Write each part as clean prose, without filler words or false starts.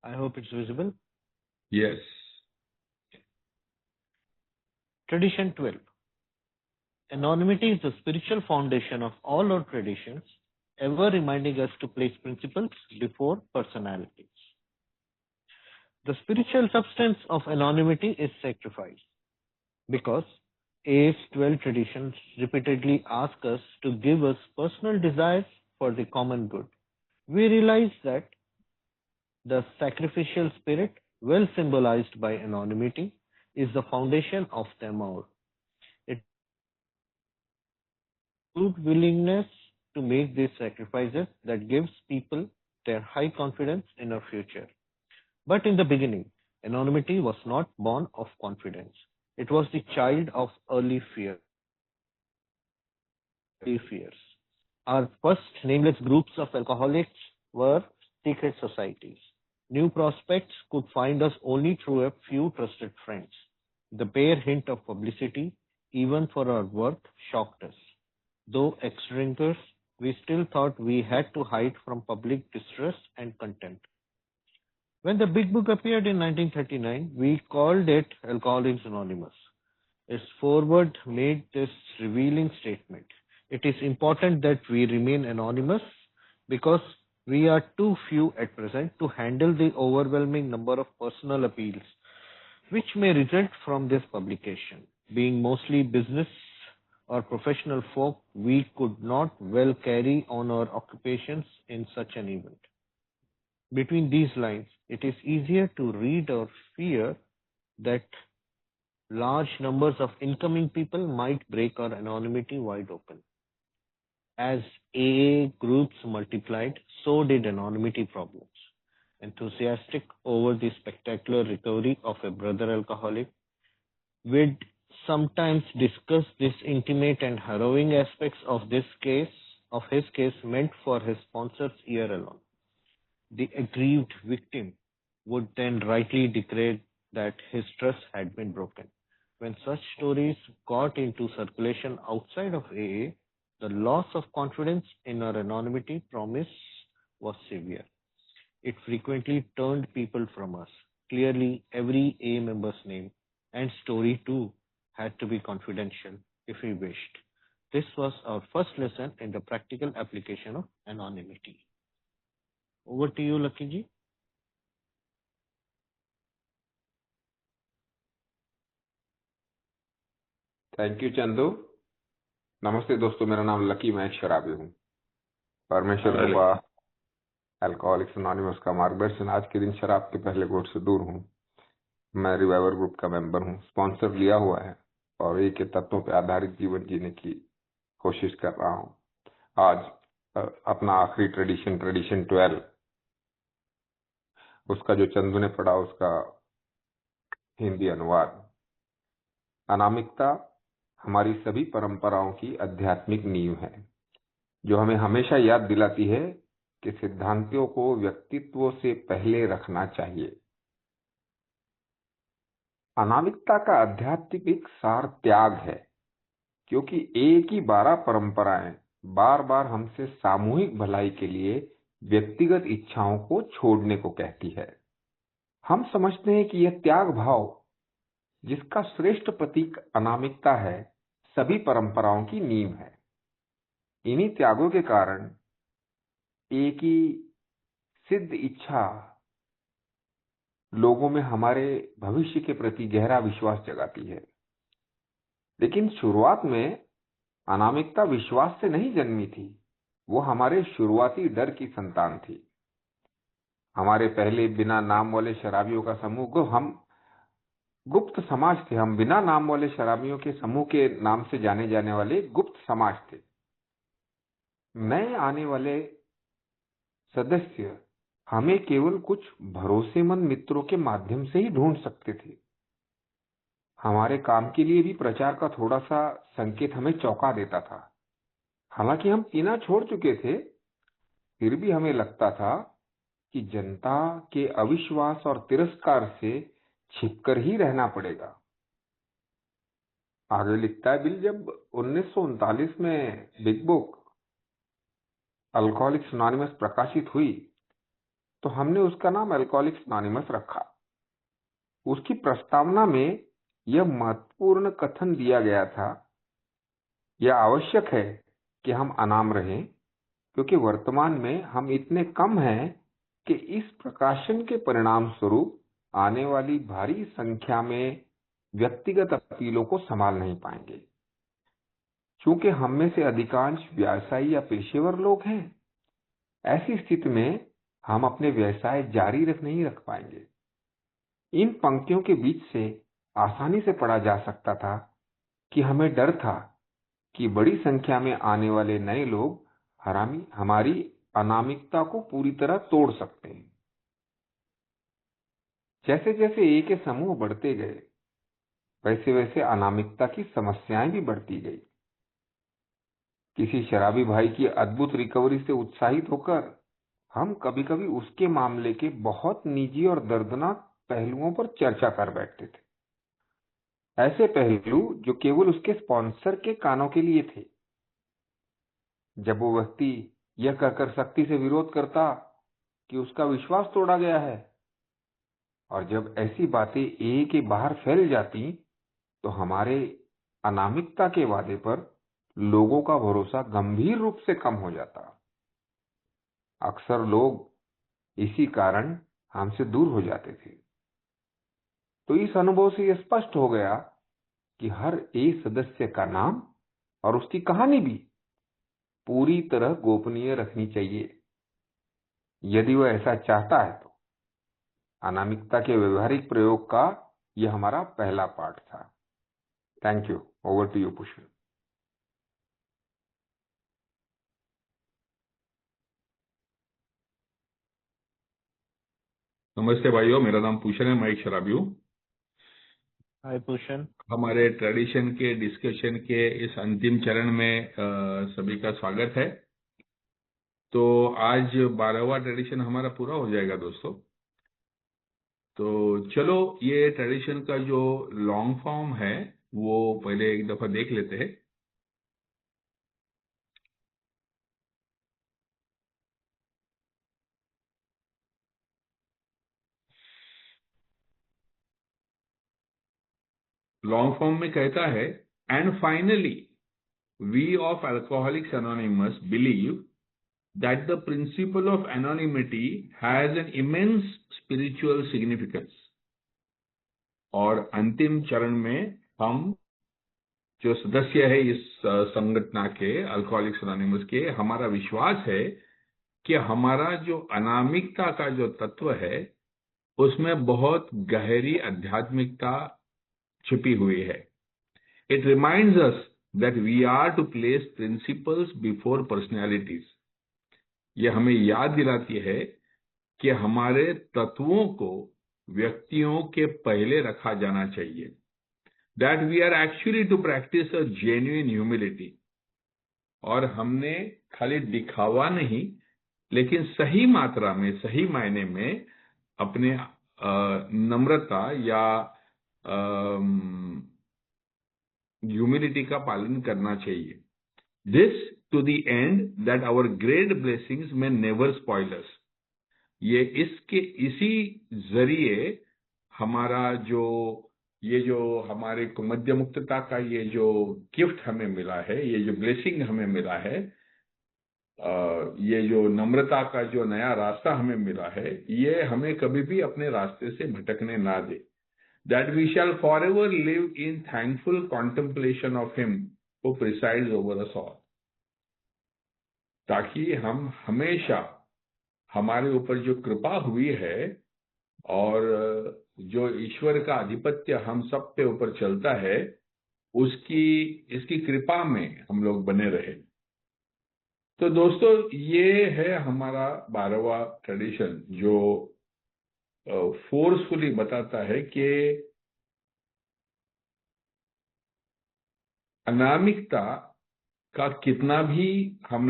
I hope it's visible. Yes. Tradition 12. Anonymity is the spiritual foundation of all our traditions, ever reminding us to place principles before personalities. The spiritual substance of anonymity is sacrifice, because AA's 12 traditions repeatedly ask us to give us personal desires for the common good. We realize that the sacrificial spirit, well symbolized by anonymity, is the foundation of them all. It is willingness to make these sacrifices that gives people their high confidence in our future. But in the beginning, anonymity was not born of confidence. It was the child of early fears. Our first nameless groups of alcoholics were secret societies. New prospects could find us only through a few trusted friends. The bare hint of publicity, even for our work, shocked us. Though ex-drinkers, we still thought we had to hide from public distress and contempt. When the Big Book appeared in 1939, we called it Alcoholics Anonymous. Its foreword made this revealing statement: "It is important that we remain anonymous because we are too few at present to handle the overwhelming number of personal appeals which may result from this publication. Being mostly business or professional folk, we could not well carry on our occupations in such an event." Between these lines, it is easier to read or fear that large numbers of incoming people might break our anonymity wide open. As AA groups multiplied, so did anonymity problems. Enthusiastic over the spectacular recovery of a brother alcoholic, we'd sometimes discuss this intimate and harrowing aspects of his case meant for his sponsor's ear alone. The aggrieved victim would then rightly declare that his trust had been broken. When such stories got into circulation outside of AA, the loss of confidence in our anonymity promise was severe. It frequently turned people from us. Clearly, every AA member's name and story too had to be confidential if we wished. This was our first lesson in the practical application of anonymity. Over to you, Lucky ji. Thank you Chandu. नमस्ते दोस्तों, मेरा नाम lucky, मैं एक शराबी हूँ। परमेश्वर कृपा अल्कोहलिक्स अनोनिमस का मार्गदर्शन। आज के दिन शराब के पहले घूंट से दूर हूँ। मैं रिवाइवर ग्रुप का मेंबर हूँ, स्पॉन्सर लिया हुआ है और एक के तत्वों पर आधारित जीवन जीने की कोशिश कर रहा हूँ। आज अपना आखिरी ट्रेडिशन 12, उसका जो चंदू ने पढ़ा उसका हिंदी अनुवाद। अनामिकता हमारी सभी परंपराओं की आध्यात्मिक नींव है, जो हमें हमेशा याद दिलाती है कि सिद्धांतों को व्यक्तित्व से पहले रखना चाहिए। अनामिकता का आध्यात्मिक सार त्याग है, क्योंकि एक ही 12 परंपराएं बार बार हमसे सामूहिक भलाई के लिए व्यक्तिगत इच्छाओं को छोड़ने को कहती है। हम समझते हैं कि यह त्याग भाव, जिसका श्रेष्ठ प्रतीक अनामिकता है, सभी परंपराओं की नींव है। इन्हीं त्यागों के कारण एक ही सिद्ध इच्छा लोगों में हमारे भविष्य के प्रति गहरा विश्वास जगाती है। लेकिन शुरुआत में अनामिकता विश्वास से नहीं जन्मी थी, वो हमारे शुरुआती डर की संतान थी। हमारे पहले बिना नाम वाले शराबियों का समूह हम गुप्त समाज थे। हम बिना नाम वाले शराबियों के समूह के नाम से जाने जाने वाले गुप्त समाज थे। नए आने वाले सदस्य हमें केवल कुछ भरोसेमंद मित्रों के माध्यम से ही ढूंढ सकते थे। हमारे काम के लिए भी प्रचार का थोड़ा सा संकेत हमें चौंका देता था। हालांकि हम पीना छोड़ चुके थे, फिर भी हमें लगता था कि जनता के अविश्वास और तिरस्कार से छिपकर ही रहना पड़ेगा। आगे लिखता है, बिल जब 1939 में बिग बुक अल्कोहलिक्स अनोनिमस प्रकाशित हुई, तो हमने उसका नाम अल्कोहलिक्स अनोनिमस रखा। उसकी प्रस्तावना में यह महत्वपूर्ण कथन दिया गया था, यह आवश्यक है कि हम अनाम रहें, क्योंकि वर्तमान में हम इतने कम हैं कि इस प्रकाशन के परिणाम स्वरूप आने वाली भारी संख्या में व्यक्तिगत अपीलों को संभाल नहीं पाएंगे। चूंकि हम में से अधिकांश व्यवसायी या पेशेवर लोग हैं, ऐसी स्थिति में हम अपने व्यवसाय जारी नहीं रख पाएंगे। इन पंक्तियों के बीच से आसानी से पढ़ा जा सकता था कि हमें डर था कि बड़ी संख्या में आने वाले नए लोग हमारी अनामिकता को पूरी तरह तोड़ सकते हैं। जैसे जैसे ए के समूह बढ़ते गए, वैसे वैसे अनामिकता की समस्याएं भी बढ़ती गई। किसी शराबी भाई की अद्भुत रिकवरी से उत्साहित होकर हम कभी कभी उसके मामले के बहुत निजी और दर्दनाक पहलुओं पर चर्चा कर बैठते थे, ऐसे पहलू जो केवल उसके स्पॉन्सर के कानों के लिए थे। जब वो व्यक्ति यह कहकर सख्ती से विरोध करता कि उसका विश्वास तोड़ा गया है, और जब ऐसी बातें ए के बाहर फैल जाती, तो हमारे अनामिकता के वादे पर लोगों का भरोसा गंभीर रूप से कम हो जाता। अक्सर लोग इसी कारण हमसे दूर हो जाते थे। तो इस अनुभव से यह स्पष्ट हो गया कि हर एक सदस्य का नाम और उसकी कहानी भी पूरी तरह गोपनीय रखनी चाहिए, यदि वह ऐसा चाहता है तो। अनामिकता के व्यवहारिक प्रयोग का यह हमारा पहला पाठ था। Thank you. Over to you Pushkar. नमस्ते भाइयों, मेरा नाम पूषण है, मैं एक शराबी हूँ। हाय पूषण। हमारे ट्रेडिशन के डिस्कशन के इस अंतिम चरण में सभी का स्वागत है। तो आज 12वां ट्रेडिशन हमारा पूरा हो जाएगा दोस्तों। तो चलो ये ट्रेडिशन का जो लॉन्ग फॉर्म है वो पहले एक दफा देख लेते हैं। लॉन्ग फॉर्म में कहता है, and finally we of alcoholics anonymous believe that the principle of anonymity has an immense spiritual significance। और अंतिम चरण में हम जो सदस्य है इस संगठन के अल्कोहलिक्स एनोनिमस के, हमारा विश्वास है कि हमारा जो अनामिकता का जो तत्व है उसमें बहुत गहरी आध्यात्मिकता छिपी हुई है। It reminds us that we are to place principles before personalities. ये हमें याद दिलाती है कि हमारे तत्वों को व्यक्तियों के पहले रखा जाना चाहिए। That we are actually to practice a genuine humility। और हमने खाली दिखावा नहीं, लेकिन सही मात्रा में, सही मायने में अपने नम्रता या ह्यूमिलिटी का पालन करना चाहिए। This to the end that our great blessings may never spoil us। ये इसी जरिए हमारा ये जो हमारे को मध्य मुक्तता का ये जो गिफ्ट हमें मिला है, ये जो ब्लेसिंग हमें मिला है, ये जो नम्रता का जो नया रास्ता हमें मिला है, ये हमें कभी भी अपने रास्ते से भटकने ना दे। That we shall forever live in thankful contemplation of Him who presides over us all। ताकि हम हमेशा हमारे ऊपर जो कृपा हुई है और जो ईश्वर का आधिपत्य हम सब पे ऊपर चलता है, इसकी कृपा में हम लोग बने रहे। तो दोस्तों, ये है हमारा 12वां ट्रेडिशन जो फोर्सफुली बताता है कि अनामिकता का कितना भी हम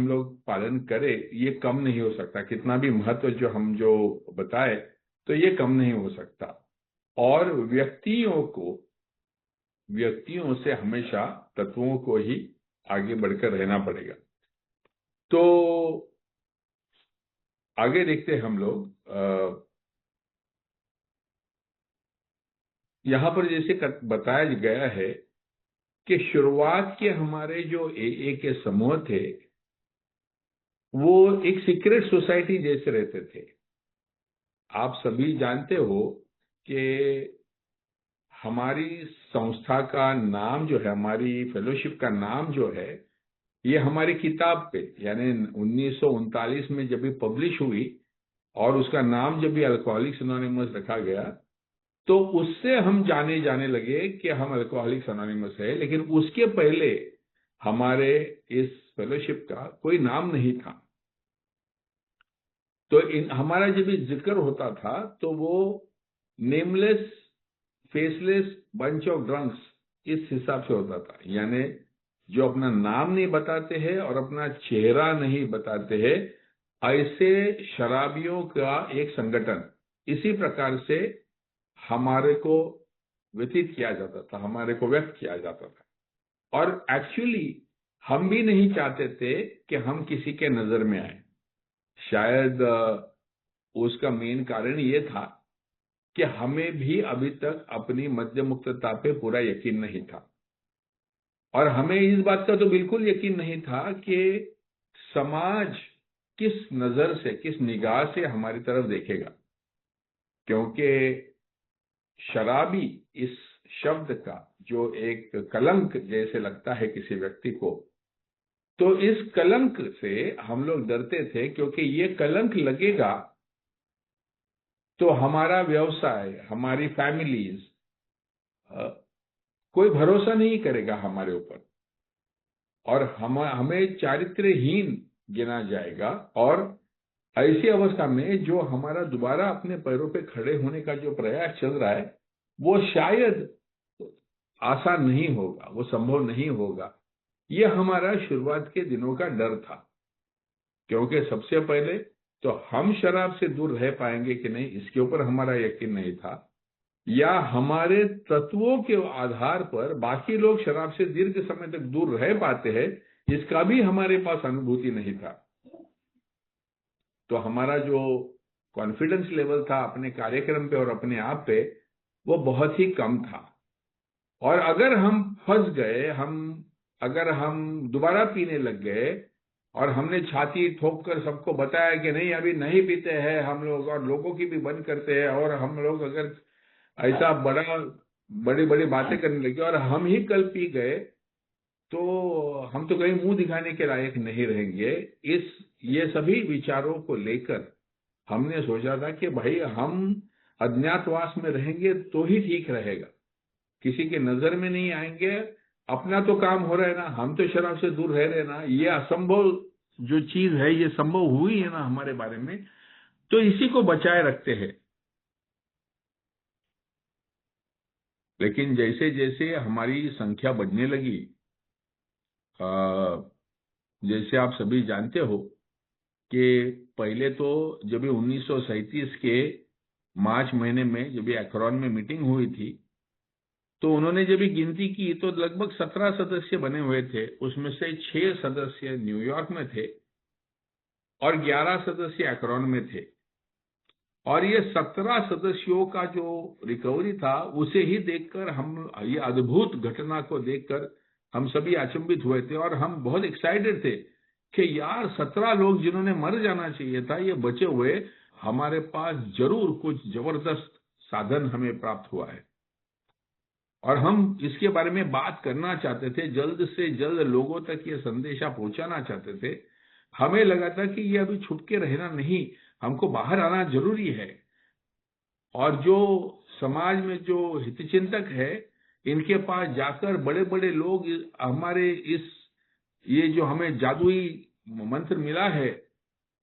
लोग पालन करें, ये कम नहीं हो सकता। कितना भी महत्व जो बताए, तो ये कम नहीं हो सकता। और व्यक्तियों से हमेशा तत्वों को ही आगे बढ़कर रहना पड़ेगा। तो आगे देखते हैं हम लोग। यहाँ पर जैसे बताया गया है कि शुरुआत के हमारे जो AA के समूह थे वो एक सीक्रेट सोसाइटी जैसे रहते थे। आप सभी जानते हो कि हमारी संस्था का नाम जो है, हमारी फेलोशिप का नाम जो है, ये हमारी किताब पे यानी 1939 में जब भी पब्लिश हुई और उसका नाम जब भी अल्कोहलिक्स एनोनिमस रखा गया तो उससे हम जाने जाने लगे कि हम अल्कोहलिक्स एनोनिमस है। लेकिन उसके पहले हमारे इस फेलोशिप का कोई नाम नहीं था। तो हमारा जब भी जिक्र होता था तो वो nameless faceless bunch of drunks इस हिसाब से होता था, यानी जो अपना नाम नहीं बताते हैं और अपना चेहरा नहीं बताते हैं, ऐसे शराबियों का एक संगठन, इसी प्रकार से हमारे को व्यतीत किया जाता था, हमारे को व्यक्त किया जाता था। और एक्चुअली हम भी नहीं चाहते थे कि हम किसी के नजर में आए। शायद उसका मेन कारण ये था कि हमें भी अभी तक अपनी मद्य मुक्तता पे पूरा यकीन नहीं था और हमें इस बात का तो बिल्कुल यकीन नहीं था कि समाज किस नजर से, किस निगाह से हमारी तरफ देखेगा। क्योंकि शराबी इस शब्द का जो एक कलंक जैसे लगता है किसी व्यक्ति को, तो इस कलंक से हम लोग डरते थे, क्योंकि ये कलंक लगेगा तो हमारा व्यवसाय, हमारी फैमिलीज, कोई भरोसा नहीं करेगा हमारे ऊपर और हमें चारित्र्यहीन गिना जाएगा। और ऐसी अवस्था में जो हमारा दोबारा अपने पैरों पे खड़े होने का जो प्रयास चल रहा है वो शायद आसान नहीं होगा, वो संभव नहीं होगा। ये हमारा शुरुआत के दिनों का डर था, क्योंकि सबसे पहले तो हम शराब से दूर रह पाएंगे कि नहीं इसके ऊपर हमारा यकीन नहीं था, या हमारे तत्वों के आधार पर बाकी लोग शराब से दीर्घ समय तक दूर रह पाते हैं, इसका भी हमारे पास अनुभूति नहीं था। तो हमारा जो कॉन्फिडेंस लेवल था अपने कार्यक्रम पे और अपने आप पे, वो बहुत ही कम था। और अगर हम फंस गए, अगर हम दोबारा पीने लग गए और हमने छाती ठोक कर सबको बताया कि नहीं अभी नहीं पीते हैं हम लोग, और लोगों की भी बंद करते हैं, और हम लोग अगर ऐसा बड़ी बड़ी बातें करने लगे और हम ही कल पी गए तो हम तो कहीं मुंह दिखाने के लायक नहीं रहेंगे। ये सभी विचारों को लेकर हमने सोचा था कि भाई हम अज्ञातवास में रहेंगे तो ही ठीक रहेगा, किसी के नजर में नहीं आएंगे, अपना तो काम हो रहा है ना, हम तो शराब से दूर रह रहे ना, ये असंभव जो चीज है ये संभव हुई है ना हमारे बारे में, तो इसी को बचाए रखते हैं। लेकिन जैसे जैसे हमारी संख्या बढ़ने लगी, जैसे आप सभी जानते हो कि पहले तो जब 1937 के मार्च महीने में जब एक्रोन में मीटिंग हुई थी तो उन्होंने जब गिनती की तो लगभग 17 सदस्य बने हुए थे। उसमें से 6 सदस्य न्यूयॉर्क में थे और 11 सदस्य एक्रोन में थे। और ये 17 सदस्यों का जो रिकवरी था उसे ही देखकर हम, ये अद्भुत घटना को देखकर हम सभी अचंभित हुए थे और हम बहुत एक्साइटेड थे कि यार 17 लोग जिन्होंने मर जाना चाहिए था ये बचे हुए, हमारे पास जरूर कुछ जबरदस्त साधन हमें प्राप्त हुआ है और हम इसके बारे में बात करना चाहते थे, जल्द से जल्द लोगों तक ये संदेशा पहुंचाना चाहते थे। हमें लगा था कि ये अभी छुप के रहना नहीं, हमको बाहर आना जरूरी है। और जो समाज में जो हितचिंतक है इनके पास जाकर बड़े बड़े लोग हमारे ये जो हमें जादुई मंत्र मिला है,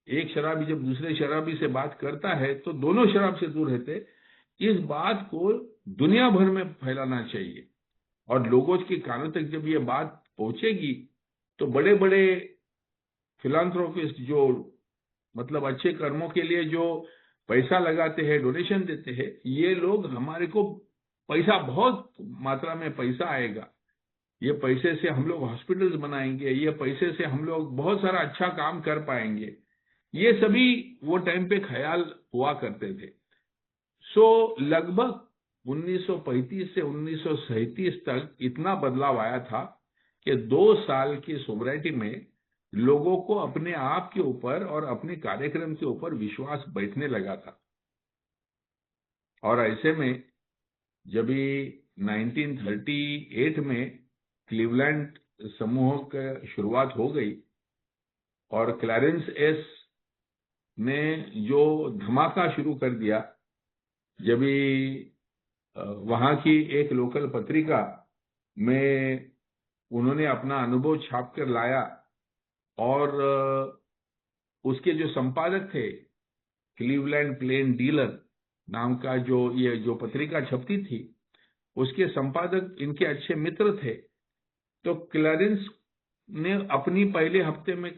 एक शराबी जब दूसरे शराबी से बात करता है तो दोनों शराब से दूर रहते, इस बात को दुनिया भर में फैलाना चाहिए। और लोगों की कानों तक जब ये बात पहुंचेगी तो बड़े बड़े फिलांथ्रोपिस्ट जो मतलब अच्छे कर्मों के लिए जो पैसा लगाते हैं, डोनेशन देते हैं, ये लोग हमारे को पैसा, बहुत मात्रा में पैसा आएगा, ये पैसे से हम लोग हॉस्पिटल्स बनाएंगे, ये पैसे से हम लोग बहुत सारा अच्छा काम कर पाएंगे, ये सभी वो टाइम पे ख्याल हुआ करते थे। सो लगभग 1935 से 1937 तक इतना बदलाव आया था कि 2 साल की सोबराइटी में लोगों को अपने आप के ऊपर और अपने कार्यक्रम के ऊपर विश्वास बैठने लगा था। और ऐसे में जब 1938 में क्लीवलैंड समूह की शुरुआत हो गई और क्लैरेंस एस ने जो धमाका शुरू कर दिया, जब वहां की एक लोकल पत्रिका में उन्होंने अपना अनुभव छाप कर लाया और उसके जो संपादक थे, क्लीवलैंड प्लेन डीलर नाम का जो पत्रिका छपती थी, उसके संपादक इनके अच्छे मित्र थे। तो क्लैरेंस ने अपनी पहले हफ्ते में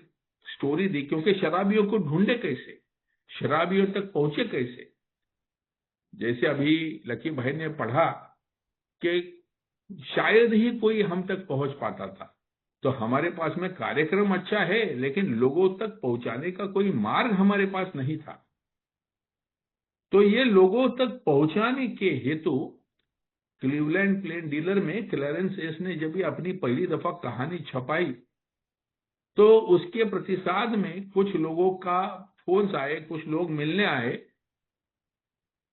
स्टोरी दी, क्योंकि शराबियों को ढूंढे कैसे, शराबियों तक पहुंचे कैसे। जैसे अभी लकी भाई ने पढ़ा कि शायद ही कोई हम तक पहुंच पाता था, तो हमारे पास में कार्यक्रम अच्छा है लेकिन लोगों तक पहुंचाने का कोई मार्ग हमारे पास नहीं था। तो ये लोगों तक पहुंचाने के हेतु क्लीवलैंड प्लेन डीलर में क्लैरेंस एस ने जब अपनी पहली दफा कहानी छपाई, तो उसके प्रतिसाद में कुछ लोगों का फोन आए, कुछ लोग मिलने आए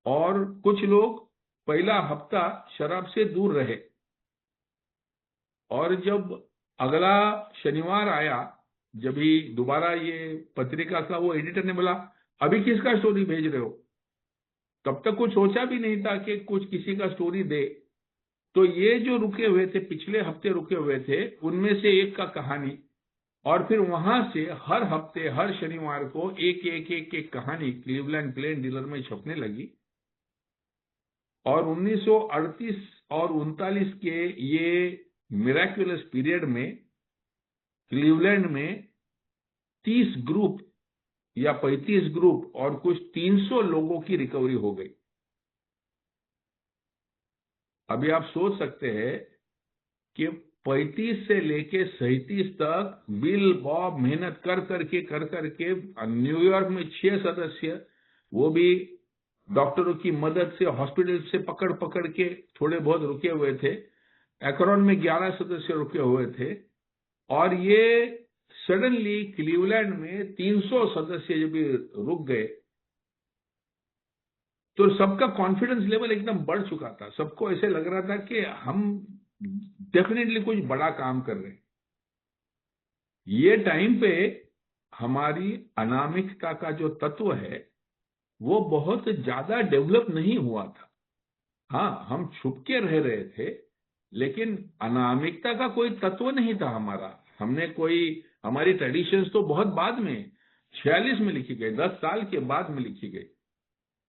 और कुछ लोग पहला हफ्ता शराब से दूर रहे। और जब अगला शनिवार आया, जब ही दोबारा ये पत्रिका का वो एडिटर ने बोला, अभी किसका स्टोरी भेज रहे हो? तब तक कुछ सोचा भी नहीं था कि कुछ किसी का स्टोरी दे। तो ये जो रुके हुए थे, पिछले हफ्ते रुके हुए थे, उनमें से एक का कहानी, और फिर वहां से हर हफ्ते हर शनिवार को एक कहानी क्लीवलैंड प्लेन डीलर में छपने लगी। और 1938 और 39 के ये मिराक्युलस पीरियड में क्लीवलैंड में 30 ग्रुप या 35 ग्रुप और कुछ 300 लोगों की रिकवरी हो गई। अभी आप सोच सकते हैं कि 35 से लेके 37 तक बिल बॉब मेहनत कर करके न्यूयॉर्क में 6 सदस्य, वो भी डॉक्टरों की मदद से हॉस्पिटल से पकड़ के थोड़े बहुत रुके हुए थे। एकरॉन में 11 सदस्य रुके हुए थे। और ये सडनली क्लीवलैंड में 300 सदस्य जब रुक गए, तो सबका कॉन्फिडेंस लेवल एकदम बढ़ चुका था। सबको ऐसे लग रहा था कि हम डेफिनेटली कुछ बड़ा काम कर रहे हैं। ये टाइम पे हमारी अनामिकता का जो तत्व है वो बहुत ज्यादा डेवलप नहीं हुआ था। हाँ, हम छुप के रह रहे थे, लेकिन अनामिकता का कोई तत्व नहीं था हमारा। हमारी ट्रेडिशंस तो बहुत बाद में 46 में लिखी गई, 10 साल के बाद में लिखी गई।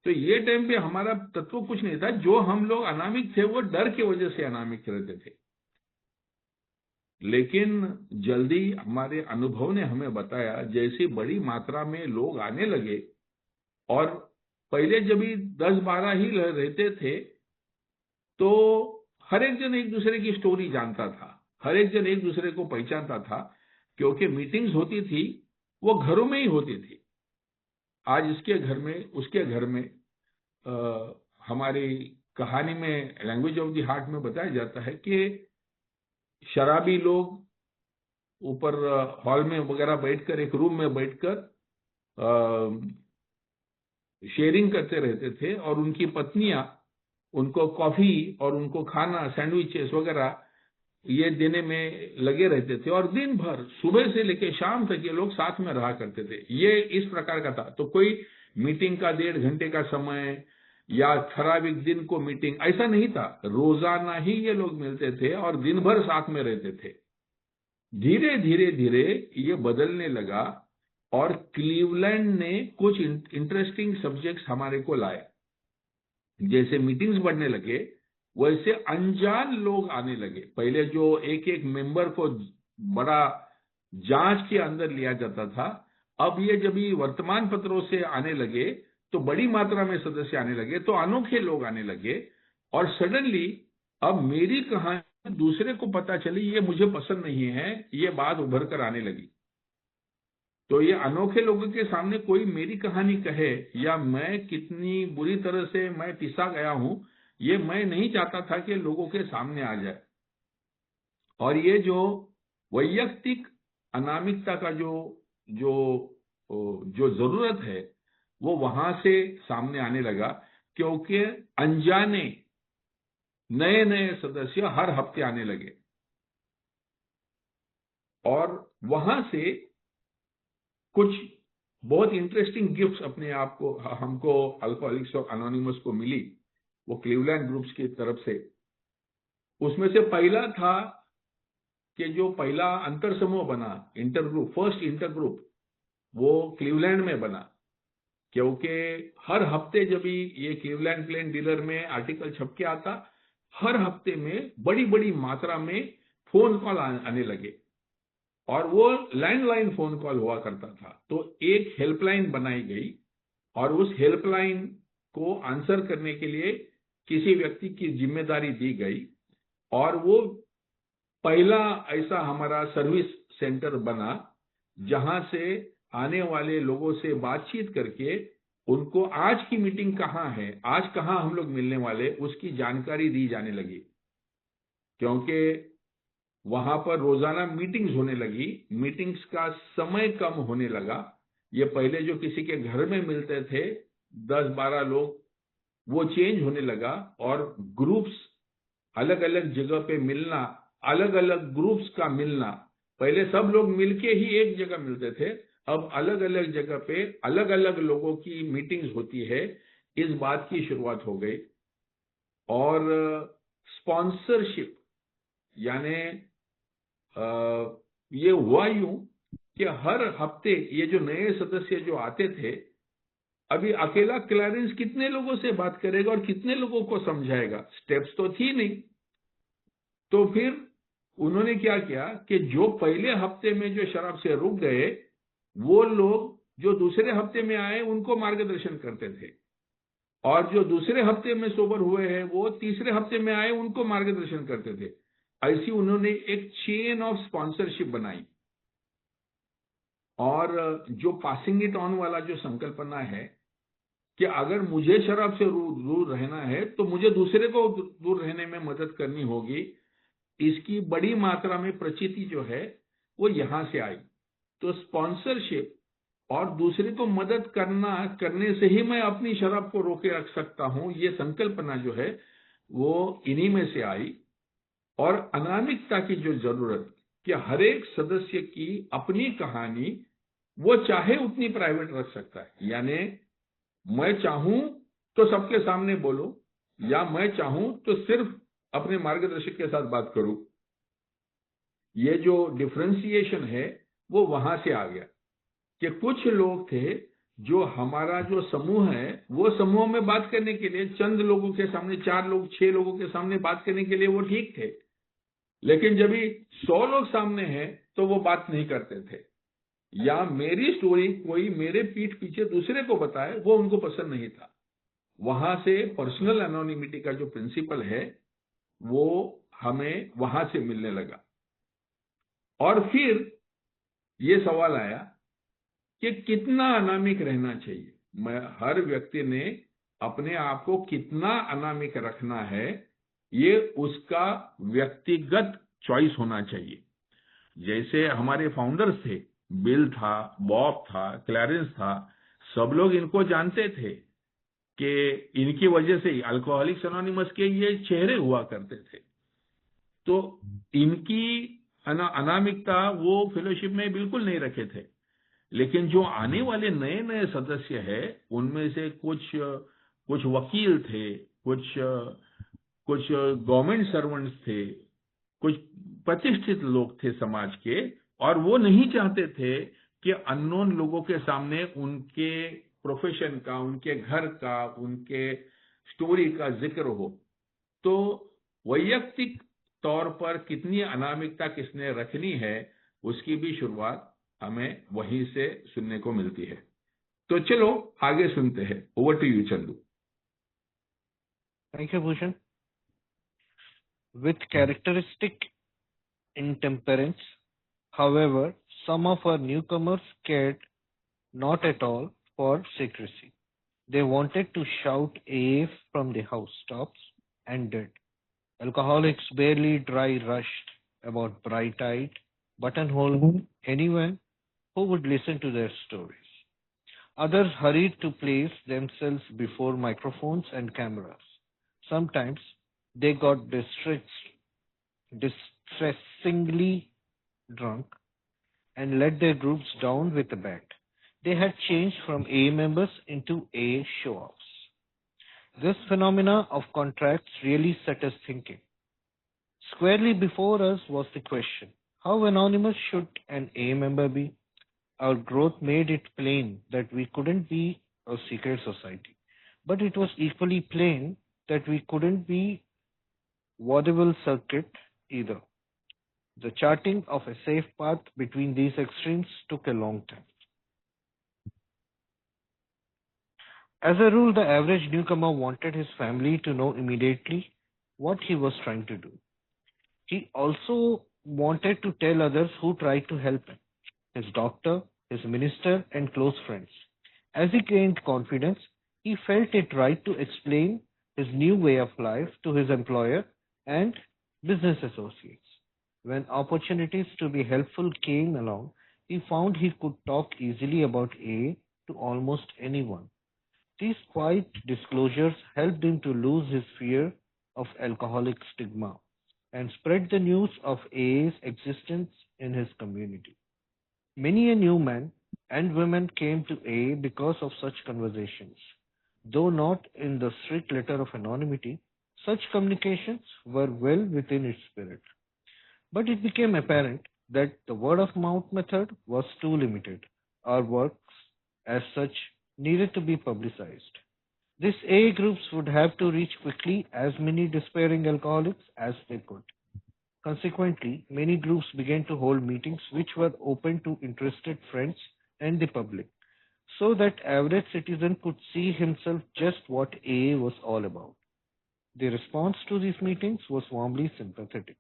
तो ये टाइम पे हमारा तत्व कुछ नहीं था। जो हम लोग अनामिक थे वो डर की वजह से अनामिक रहते थे। लेकिन जल्दी हमारे अनुभव ने हमें बताया, जैसी बड़ी मात्रा में लोग आने लगे, और पहले जब भी 10-12 ही रहते थे, तो हर एक जन एक दूसरे की स्टोरी जानता था, हर एक जन एक दूसरे को पहचानता था, क्योंकि मीटिंग्स होती थी वो घरों में ही होती थी। आज इसके घर में, उसके घर में। हमारी कहानी में लैंग्वेज ऑफ द हार्ट में बताया जाता है कि शराबी लोग ऊपर हॉल में वगैरह बैठकर, एक रूम में बैठकर शेयरिंग करते रहते थे, और उनकी पत्नियां उनको कॉफी और उनको खाना, सैंडविचेस वगैरह ये देने में लगे रहते थे। और दिन भर सुबह से लेकर शाम तक ये लोग साथ में रहा करते थे। ये इस प्रकार का था। तो कोई मीटिंग का 1.5 घंटे का समय या ठराविक दिन को मीटिंग, ऐसा नहीं था। रोजाना ही ये लोग मिलते थे और दिन भर साथ में रहते थे। धीरे धीरे ये बदलने लगा, और क्लीवलैंड ने कुछ इंटरेस्टिंग सब्जेक्ट्स हमारे को लाए। जैसे मीटिंग्स बढ़ने लगे, वैसे अनजान लोग आने लगे। पहले जो एक मेंबर को बड़ा जांच के अंदर लिया जाता था, अब ये जब वर्तमान पत्रों से आने लगे तो बड़ी मात्रा में सदस्य आने लगे, तो अनोखे लोग आने लगे। और सडनली अब मेरी कहानी दूसरे को पता चली, ये मुझे पसंद नहीं है, ये बात उभर कर आने लगी। तो ये अनोखे लोगों के सामने कोई मेरी कहानी कहे या मैं कितनी बुरी तरह से मैं टिसा गया हूं, ये मैं नहीं चाहता था कि लोगों के सामने आ जाए। और ये जो वैयक्तिक अनामिकता का जो जो जो जरूरत है वो वहां से सामने आने लगा, क्योंकि अनजाने नए नए सदस्य हर हफ्ते आने लगे और वहां से कुछ बहुत इंटरेस्टिंग गिफ्ट्स अपने आप को हमको अल्कोहलिक्स अनोनिमस को मिली, वो क्लीवलैंड ग्रुप्स की तरफ से। उसमें से पहला था कि जो पहला अंतर समूह बना, inter group, first inter group, वो क्लीवलैंड में बना, क्योंकि हर हफ्ते जब भी ये क्लीवलैंड प्लेन डीलर में आर्टिकल छप के आता, हर हफ्ते में बड़ी बड़ी मात्रा में फोन कॉल आने लगे और वो लैंडलाइन फोन कॉल हुआ करता था। तो एक हेल्पलाइन बनाई गई और उस हेल्पलाइन को आंसर करने के लिए किसी व्यक्ति की जिम्मेदारी दी गई और वो पहला ऐसा हमारा सर्विस सेंटर बना जहां से आने वाले लोगों से बातचीत करके उनको आज की मीटिंग कहाँ है, आज कहाँ हम लोग मिलने वाले, उसकी जानकारी दी जाने लगी। क्योंकि वहां पर रोजाना मीटिंग्स होने लगी, मीटिंग्स का समय कम होने लगा। ये पहले जो किसी के घर में मिलते थे 10-12 लोग, वो चेंज होने लगा और ग्रुप्स अलग अलग जगह पे मिलना, अलग अलग ग्रुप्स का मिलना। पहले सब लोग मिलके ही एक जगह मिलते थे, अब अलग अलग जगह पे अलग अलग लोगों की मीटिंग्स होती है, इस बात की शुरुआत हो गई। और स्पॉन्सरशिप यानी ये हुआ यूं कि हर हफ्ते ये जो नए सदस्य जो आते थे, अभी अकेला क्लैरेंस कितने लोगों से बात करेगा और कितने लोगों को समझाएगा, स्टेप्स तो थी नहीं। तो फिर उन्होंने क्या किया कि जो पहले हफ्ते में जो शराब से रुक गए, वो लोग जो दूसरे हफ्ते में आए उनको मार्गदर्शन करते थे, और जो दूसरे हफ्ते में सोबर हुए हैं वो तीसरे हफ्ते में आए उनको मार्गदर्शन करते थे। ऐसी उन्होंने एक चेन ऑफ स्पॉन्सरशिप बनाई। और जो पासिंग इट ऑन वाला जो संकल्पना है कि अगर मुझे शराब से दूर रहना है तो मुझे दूसरे को दूर रहने में मदद करनी होगी, इसकी बड़ी मात्रा में प्रचिति जो है वो यहां से आई। तो स्पॉन्सरशिप और दूसरे को मदद करने से ही मैं अपनी शराब को रोके रख सकता हूं, ये संकल्पना जो है वो इन्हीं में से आई। और अनामिकता की जो जरूरत कि हर एक सदस्य की अपनी कहानी वो चाहे उतनी प्राइवेट रख सकता है, यानी मैं चाहूं तो सबके सामने बोलूं या मैं चाहूं तो सिर्फ अपने मार्गदर्शक के साथ बात करूं। ये जो डिफरेंशिएशन है वो वहां से आ गया कि कुछ लोग थे जो हमारा जो समूह है वो समूह में बात करने के लिए चंद लोगों के सामने, 4 लोग 6 लोगों के सामने बात करने के लिए वो ठीक थे, लेकिन जब भी 100 लोग सामने हैं तो वो बात नहीं करते थे, या मेरी स्टोरी कोई मेरे पीठ पीछे दूसरे को बताए वो उनको पसंद नहीं था। वहां से पर्सनल एनोनिमिटी का जो प्रिंसिपल है वो हमें वहां से मिलने लगा। और फिर ये सवाल आया कि कितना अनामिक रहना चाहिए। मैं हर व्यक्ति ने अपने आप को कितना अनामिक रखना है, ये उसका व्यक्तिगत चॉइस होना चाहिए। जैसे हमारे फाउंडर्स थे, बिल था, बॉब था, क्लैरेंस था, सब लोग इनको जानते थे कि इनकी वजह से अल्कोहलिक्स एनोनिमस के ये चेहरे हुआ करते थे। तो इनकी अनामिकता वो फेलोशिप में बिल्कुल नहीं रखे थे। लेकिन जो आने वाले नए नए सदस्य हैं उनमें से कुछ वकील थे, कुछ गवर्नमेंट सर्वेंट्स थे, कुछ प्रतिष्ठित लोग थे समाज के, और वो नहीं चाहते थे कि अननोन लोगों के सामने उनके प्रोफेशन का, उनके घर का, उनके स्टोरी का जिक्र हो। तो वैयक्तिक तौर पर कितनी अनामिकता किसने रखनी है उसकी भी शुरुआत हमें वहीं से सुनने को मिलती है। तो चलो आगे सुनते हैं। Over to you Chandu. Thank you, Bhushan. With characteristic intemperance, however, Some of our newcomers cared not at all for secrecy. They wanted to shout AA from the housetops and did. Alcoholics barely dry rushed about bright-eyed, buttonhole anyone who would listen to their stories. Others hurried to place themselves before microphones and cameras. Sometimes they got distressingly drunk and let their groups down with a bet. They had changed from A members into A show-offs. This phenomena of contracts really set us thinking. Squarely before us was the question, how anonymous should an A member be? Our growth made it plain that we couldn't be a secret society, but it was equally plain that we couldn't be vaudeville circuit either. The charting of a safe path between these extremes took a long time. As a rule, the average newcomer wanted his family to know immediately what he was trying to do. He also wanted to tell others who tried to help him, his doctor, his minister, and close friends. As he gained confidence, he felt it right to explain his new way of life to his employer and business associates. When opportunities to be helpful came along, he found he could talk easily about AA to almost anyone. These quiet disclosures helped him to lose his fear of alcoholic stigma and spread the news of AA's existence in his community. Many a new man and women came to AA because of such conversations. Though not in the strict letter of anonymity, such communications were well within its spirit. But it became apparent that the word of mouth method was too limited. Our works, as such, needed to be publicized. These AA groups would have to reach quickly as many despairing alcoholics as they could. Consequently, many groups began to hold meetings which were open to interested friends and the public, so that average citizen could see himself just what AA was all about. The response to these meetings was warmly sympathetic.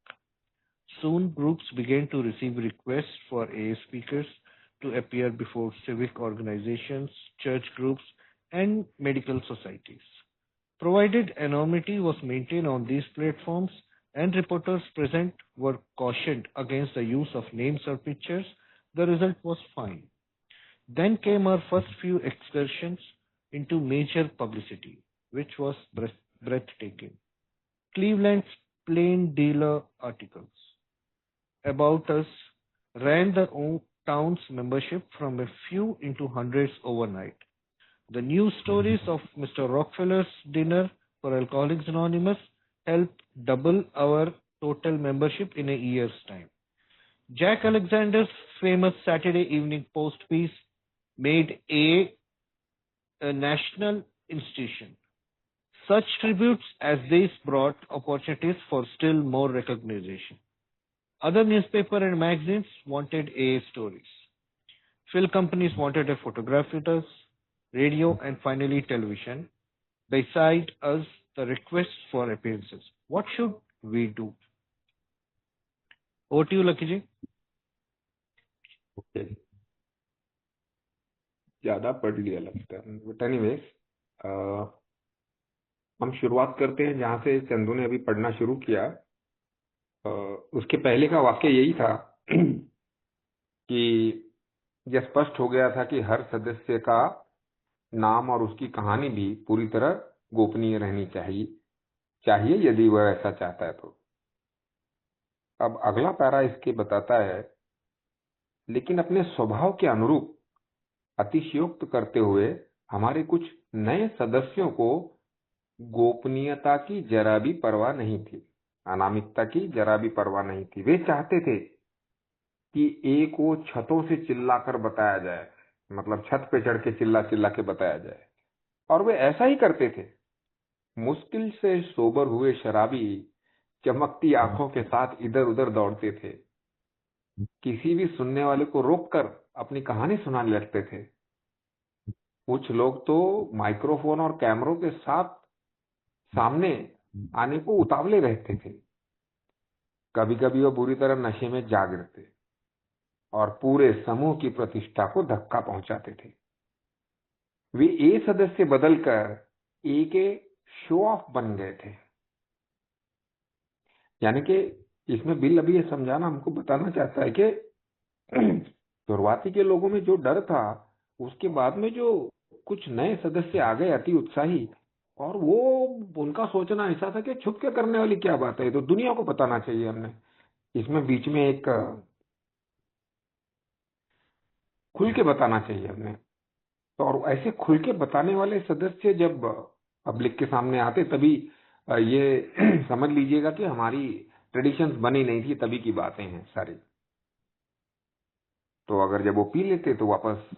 Soon groups began to receive requests for AA speakers to appear before civic organizations, church groups, and medical societies. Provided anonymity was maintained on these platforms and reporters present were cautioned against the use of names or pictures, the result was fine. Then came our first few excursions into major publicity, which was breathtaking. Cleveland's Plain Dealer articles about us ran the town's membership from a few into hundreds overnight. The news stories of Mr. Rockefeller's dinner for Alcoholics Anonymous helped double our total membership in a year's time. Jack Alexander's famous Saturday Evening Post piece made a national institution. Such tributes as these brought opportunities for still more recognition. Other newspapers and magazines wanted AA stories. Film companies wanted a photograph with us, radio, and finally television. Beside us, the requests for appearances. What should we do? Over to you, Lucky ji. Okay, ज्यादा पढ़ लिया लगता है, but anyways हम शुरुआत करते हैं जहां से चंदू ने अभी पढ़ना शुरू किया। उसके पहले का वाक्य यही था कि यह स्पष्ट हो गया था कि हर सदस्य का नाम और उसकी कहानी भी पूरी तरह गोपनीय रहनी चाहिए यदि वह ऐसा चाहता है तो। अब अगला पैरा इसके बताता है, लेकिन अपने स्वभाव के अनुरूप अतिशयोक्त करते हुए हमारे कुछ नए सदस्यों को गोपनीयता की जरा भी परवाह नहीं थी, अनामिकता की जरा भी परवाह नहीं थी। वे चाहते थे कि ए को छतों से चिल्लाकर बताया जाए, मतलब छत पे चढ़ के चिल्ला के बताया जाए, और वे ऐसा ही करते थे। मुश्किल से सोबर हुए शराबी चमकती आंखों के साथ इधर उधर दौड़ते थे, किसी भी सुनने वाले को रोककर अपनी कहानी सुनाने लगते थे। कुछ लोग तो माइक्रोफोन और कैमरों के साथ सामने आने को उतावले रहते थे। कभी कभी वो बुरी तरह नशे में जाग रहते। और पूरे समूह की प्रतिष्ठा को धक्का पहुंचाते थे। वे ए सदस्य बदलकर ए के शो ऑफ बन गए थे। यानी कि इसमें बिल अभी ये समझाना हमको बताना चाहता है कि शुरुआती के लोगों में जो डर था, उसके बाद में जो कुछ नए सदस्य आ गए अति उत्साही, और वो उनका सोचना ऐसा था कि छुप के करने वाली क्या बात है, तो दुनिया को बताना चाहिए हमने। इसमें बीच में एक खुल के बताना चाहिए हमने। तो और ऐसे खुल के बताने वाले सदस्य जब पब्लिक के सामने आते, तभी ये समझ लीजिएगा कि हमारी ट्रेडिशंस बनी नहीं थी, तभी की बातें हैं सारी। तो अगर जब वो पी लेते तो वापस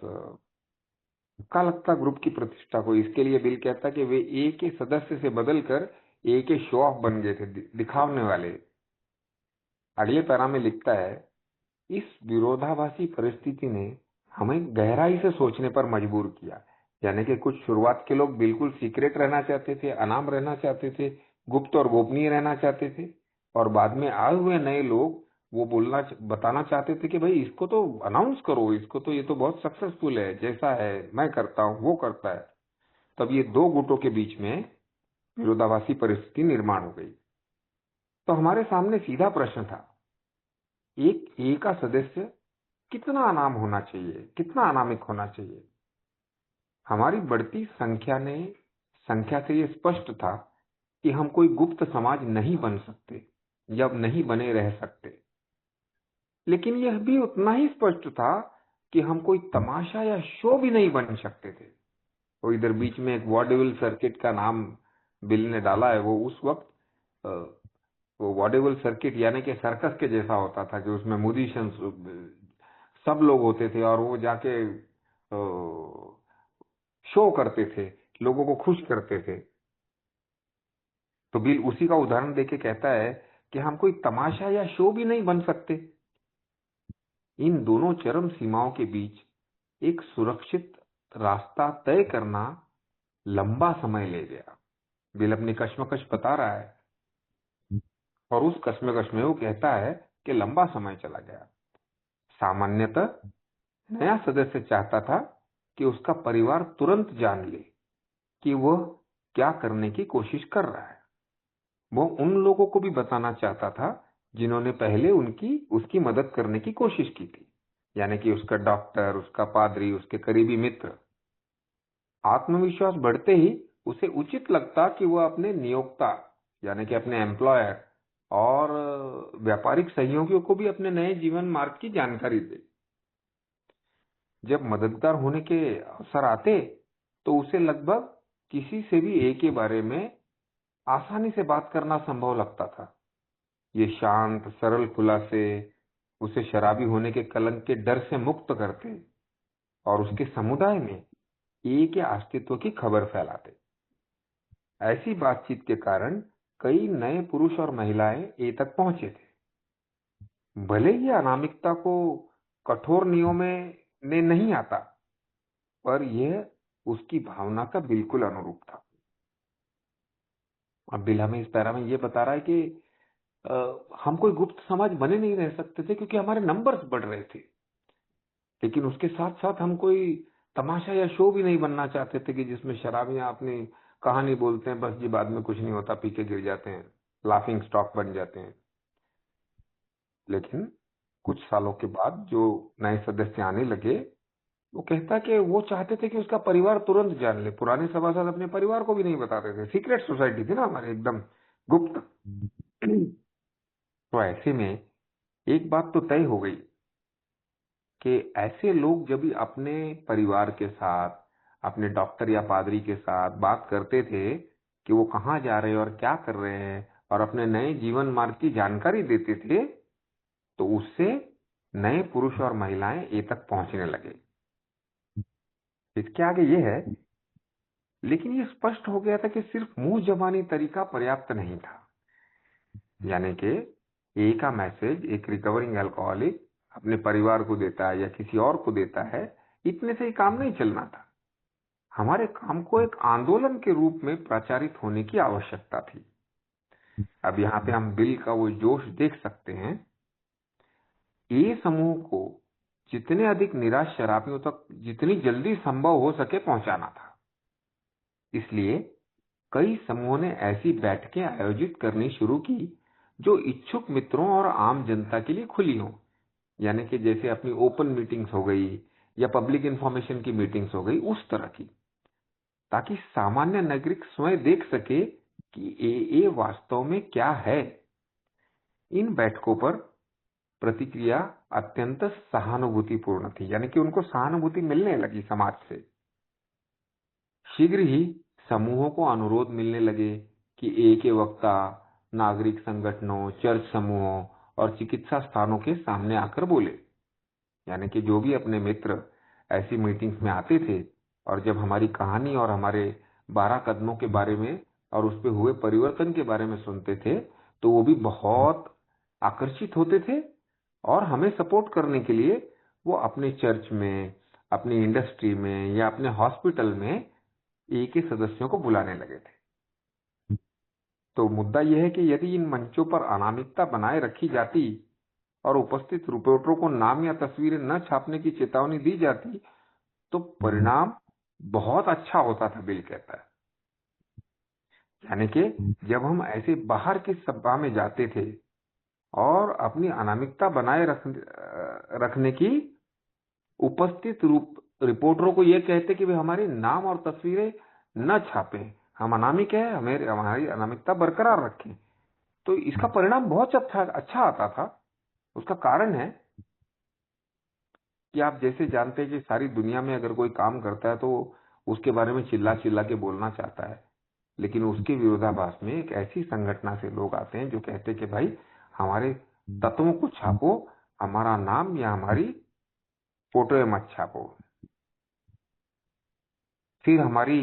धक्का लगता ग्रुप की प्रतिष्ठा को। इसके लिए बिल कहता कि वे ए के सदस्य से बदलकर ए के शो ऑफ बन गए थे, दिखावने वाले। अगले पैरा में लिखता है, इस विरोधाभासी परिस्थिति ने हमें गहराई से सोचने पर मजबूर किया। यानी कि कुछ शुरुआत के लोग बिल्कुल सीक्रेट रहना चाहते थे, अनाम रहना चाहते थे, गुप्त और गोपनीय रहना चाहते थे, और बाद में आए हुए नए लोग वो बताना चाहते थे कि भाई इसको तो अनाउंस करो, इसको तो, ये तो बहुत सक्सेसफुल है, जैसा है मैं करता हूं वो करता है। तब ये दो गुटों के बीच में विरोधाभासी परिस्थिति निर्माण हो गई। तो हमारे सामने सीधा प्रश्न था, एक ए का सदस्य कितना अनाम होना चाहिए, कितना अनामिक होना चाहिए? हमारी बढ़ती संख्या से ये स्पष्ट था कि हम कोई गुप्त समाज नहीं बन सकते या नहीं बने रह सकते। लेकिन यह भी उतना ही स्पष्ट था कि हम कोई तमाशा या शो भी नहीं बन सकते थे। तो इधर बीच में एक वॉडेविल सर्किट का नाम बिल ने डाला है। वो उस वक्त वो वॉडेविल सर्किट यानी कि सर्कस के जैसा होता था कि उसमें म्यूजिशियंस सब लोग होते थे और वो जाके शो करते थे, लोगों को खुश करते थे। तो बिल उसी का उदाहरण देके कहता है कि हम कोई तमाशा या शो भी नहीं बन सकते। इन दोनों चरम सीमाओं के बीच एक सुरक्षित रास्ता तय करना लंबा समय ले गया। बिल अपनी कश्मकश बता रहा है, और उस कश्मकश में वो कहता है कि लंबा समय चला गया। सामान्यतः नया सदस्य चाहता था कि उसका परिवार तुरंत जान ले कि वह क्या करने की कोशिश कर रहा है। वो उन लोगों को भी बताना चाहता था जिन्होंने पहले उसकी मदद करने की कोशिश की थी, यानी कि उसका डॉक्टर, उसका पादरी, उसके करीबी मित्र। आत्मविश्वास बढ़ते ही उसे उचित लगता कि वह अपने नियोक्ता यानी कि अपने एम्प्लॉयर और व्यापारिक सहयोगियों को भी अपने नए जीवन मार्ग की जानकारी दे। जब मददगार होने के अवसर आते तो उसे लगभग किसी से भी ए के बारे में आसानी से बात करना संभव लगता था। ये शांत सरल खुलासे उसे शराबी होने के कलंक के डर से मुक्त करते और उसके समुदाय में ए के अस्तित्व की खबर फैलाते। ऐसी बातचीत के कारण कई नए पुरुष और महिलाएं ए तक पहुंचे थे। भले ही अनामिकता को कठोर नियमों में नहीं आता, पर यह उसकी भावना का बिल्कुल अनुरूप था। अब बिल हमें इस पैरा में ये बता रहा है कि हम कोई गुप्त समाज बने नहीं रह सकते थे क्योंकि हमारे नंबर्स बढ़ रहे थे। लेकिन उसके साथ साथ हम कोई तमाशा या शो भी नहीं बनना चाहते थे कि जिसमें शराबियां अपनी कहानी बोलते हैं, बस जी बाद में कुछ नहीं होता, पी के गिर जाते हैं, लाफिंग स्टॉक बन जाते हैं। लेकिन कुछ सालों के बाद जो नए सदस्य आने लगे, वो कहता कि वो चाहते थे कि उसका परिवार तुरंत जान ले। पुराने सभासद अपने परिवार को भी नहीं बताते थे, सीक्रेट सोसाइटी थी ना हमारे, एकदम गुप्त। तो ऐसे में एक बात तो तय हो गई कि ऐसे लोग जब भी अपने परिवार के साथ, अपने डॉक्टर या पादरी के साथ बात करते थे कि वो कहाँ जा रहे हैं और क्या कर रहे हैं और अपने नए जीवन मार्ग की जानकारी देते थे, तो उससे नए पुरुष और महिलाएं ए तक पहुंचने लगे। इसके आगे ये है, लेकिन ये स्पष्ट हो गया था कि सिर्फ मुंह जबानी तरीका पर्याप्त नहीं था। यानी कि ए का मैसेज एक रिकवरिंग अल्कोहलिक अपने परिवार को देता है या किसी और को देता है, इतने से ही काम नहीं चलना था। हमारे काम को एक आंदोलन के रूप में प्रचारित होने की आवश्यकता थी। अब यहाँ पे हम बिल का वो जोश देख सकते हैं। ए समूह को जितने अधिक निराश शराबियों तक जितनी जल्दी संभव हो सके पहुंचाना था। इसलिए कई समूहों ने ऐसी बैठकें आयोजित करनी शुरू की जो इच्छुक मित्रों और आम जनता के लिए खुली हों, यानी कि जैसे अपनी ओपन मीटिंग्स हो गई या पब्लिक इंफॉर्मेशन की मीटिंग्स हो गई, उस तरह की, ताकि सामान्य नागरिक स्वयं देख सके कि एए वास्तव में क्या है। इन बैठकों पर प्रतिक्रिया अत्यंत सहानुभूतिपूर्ण थी, यानी कि उनको सहानुभूति मिलने लगी समाज से। शीघ्र ही समूहों को अनुरोध मिलने लगे कि ए के वक्ता नागरिक संगठनों, चर्च समूहों और चिकित्सा स्थानों के सामने आकर बोले। यानी कि जो भी अपने मित्र ऐसी मीटिंग्स में आते थे और जब हमारी कहानी और हमारे 12 कदमों के बारे में और उस पे हुए परिवर्तन के बारे में सुनते थे, तो वो भी बहुत आकर्षित होते थे और हमें सपोर्ट करने के लिए वो अपने चर्च में, अपनी इंडस्ट्री में या अपने हॉस्पिटल में ए के सदस्यों को बुलाने लगे थे। तो मुद्दा यह है कि यदि इन मंचों पर अनामिकता बनाए रखी जाती और उपस्थित रिपोर्टरों को नाम या तस्वीरें न छापने की चेतावनी दी जाती तो परिणाम बहुत अच्छा होता था, बिल कहता है। यानी कि जब हम ऐसे बाहर की सभा में जाते थे और अपनी अनामिकता बनाए रखने की उपस्थित रिपोर्टरों को यह कहते कि वे हमारे नाम और तस्वीरें न छापें, हम अनामिक है, हमारी अनामिकता बरकरार रखें, तो इसका परिणाम बहुत अच्छा आता था। उसका कारण है कि आप जैसे जानते हैं कि सारी दुनिया में अगर कोई काम करता है तो उसके बारे में चिल्ला चिल्ला के बोलना चाहता है, लेकिन उसके विरोधाभास में एक ऐसी संगठना से लोग आते हैं जो कहते हैं कि भाई हमारे तत्वों को छापो, हमारा नाम या हमारी फोटो मत छापो। फिर हमारी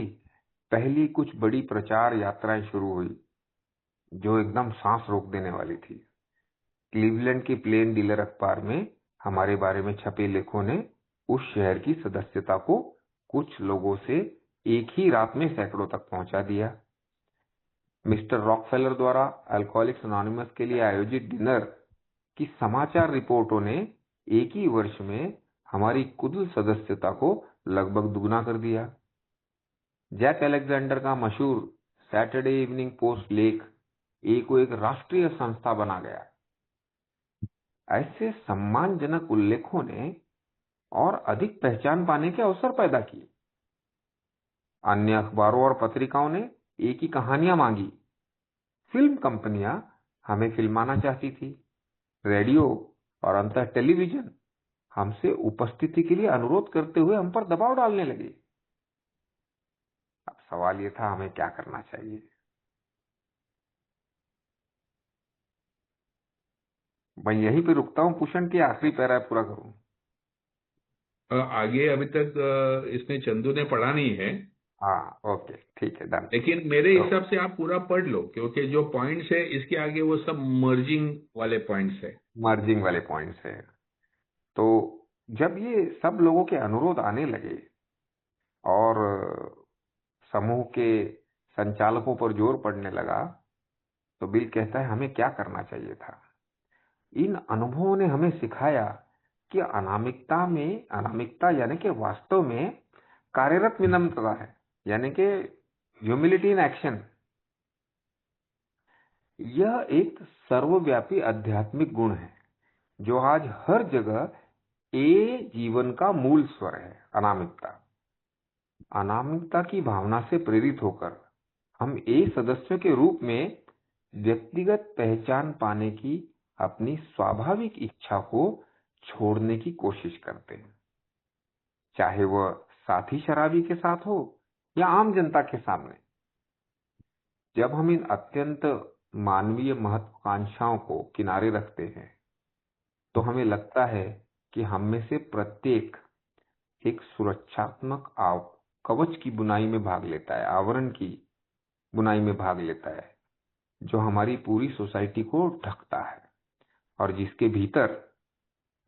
पहली कुछ बड़ी प्रचार यात्राएं शुरू हुई जो एकदम सांस रोक देने वाली थी। क्लीवलैंड की प्लेन डीलर अखबार में हमारे बारे में छपे लेखों ने उस शहर की सदस्यता को कुछ लोगों से एक ही रात में सैकड़ों तक पहुंचा दिया। मिस्टर रॉकफेलर द्वारा अल्कोहलिक्स अनोनिमस के लिए आयोजित डिनर की समाचार रिपोर्टों ने एक ही वर्ष में हमारी कुल सदस्यता को लगभग दुगना कर दिया। जैक अलेक्जेंडर का मशहूर सैटरडे इवनिंग पोस्ट लेख को एक राष्ट्रीय संस्था बना गया। ऐसे सम्मानजनक उल्लेखों ने और अधिक पहचान पाने के अवसर पैदा किए। अन्य अखबारों और पत्रिकाओं ने एक ही कहानियां मांगी। फिल्म कंपनियां हमें फिल्माना चाहती थी। रेडियो और अंततः टेलीविजन हमसे उपस्थिति के लिए अनुरोध करते हुए हम पर दबाव डालने लगे। अब सवाल यह था हमें क्या करना चाहिए। मैं यहीं पे रुकता हूं, पूषण की आखिरी पैरा पूरा करूं। आगे अभी तक इसमें चंदू ने पढ़ा नहीं है। हाँ, ओके, ठीक है, डन। लेकिन मेरे हिसाब से आप पूरा पढ़ लो, क्योंकि जो पॉइंट्स है इसके आगे वो सब मर्जिंग वाले पॉइंट्स है। मर्जिंग वाले पॉइंट्स है। तो जब ये सब लोगों के अनुरोध आने लगे और समूह के संचालकों पर जोर पड़ने लगा, तो बिल कहता है हमें क्या करना चाहिए था। इन अनुभवों ने हमें सिखाया कि अनामिकता यानी कि वास्तव में कार्यरत विनम्रता है, यानी कि ह्यूमिलिटी इन एक्शन। यह एक सर्वव्यापी आध्यात्मिक गुण है जो आज हर जगह जीवन का मूल स्वर है। अनामिकता की भावना से प्रेरित होकर हम सदस्यों के रूप में व्यक्तिगत पहचान पाने की अपनी स्वाभाविक इच्छा को छोड़ने की कोशिश करते हैं, चाहे वह साथी शराबी के साथ हो या आम जनता के सामने। जब हम इन अत्यंत मानवीय महत्वाकांक्षाओं को किनारे रखते हैं तो हमें लगता है कि हम में से प्रत्येक एक सुरक्षात्मक कवच की बुनाई में भाग लेता है, आवरण की बुनाई में भाग लेता है, जो हमारी पूरी सोसाइटी को ढकता है और जिसके भीतर,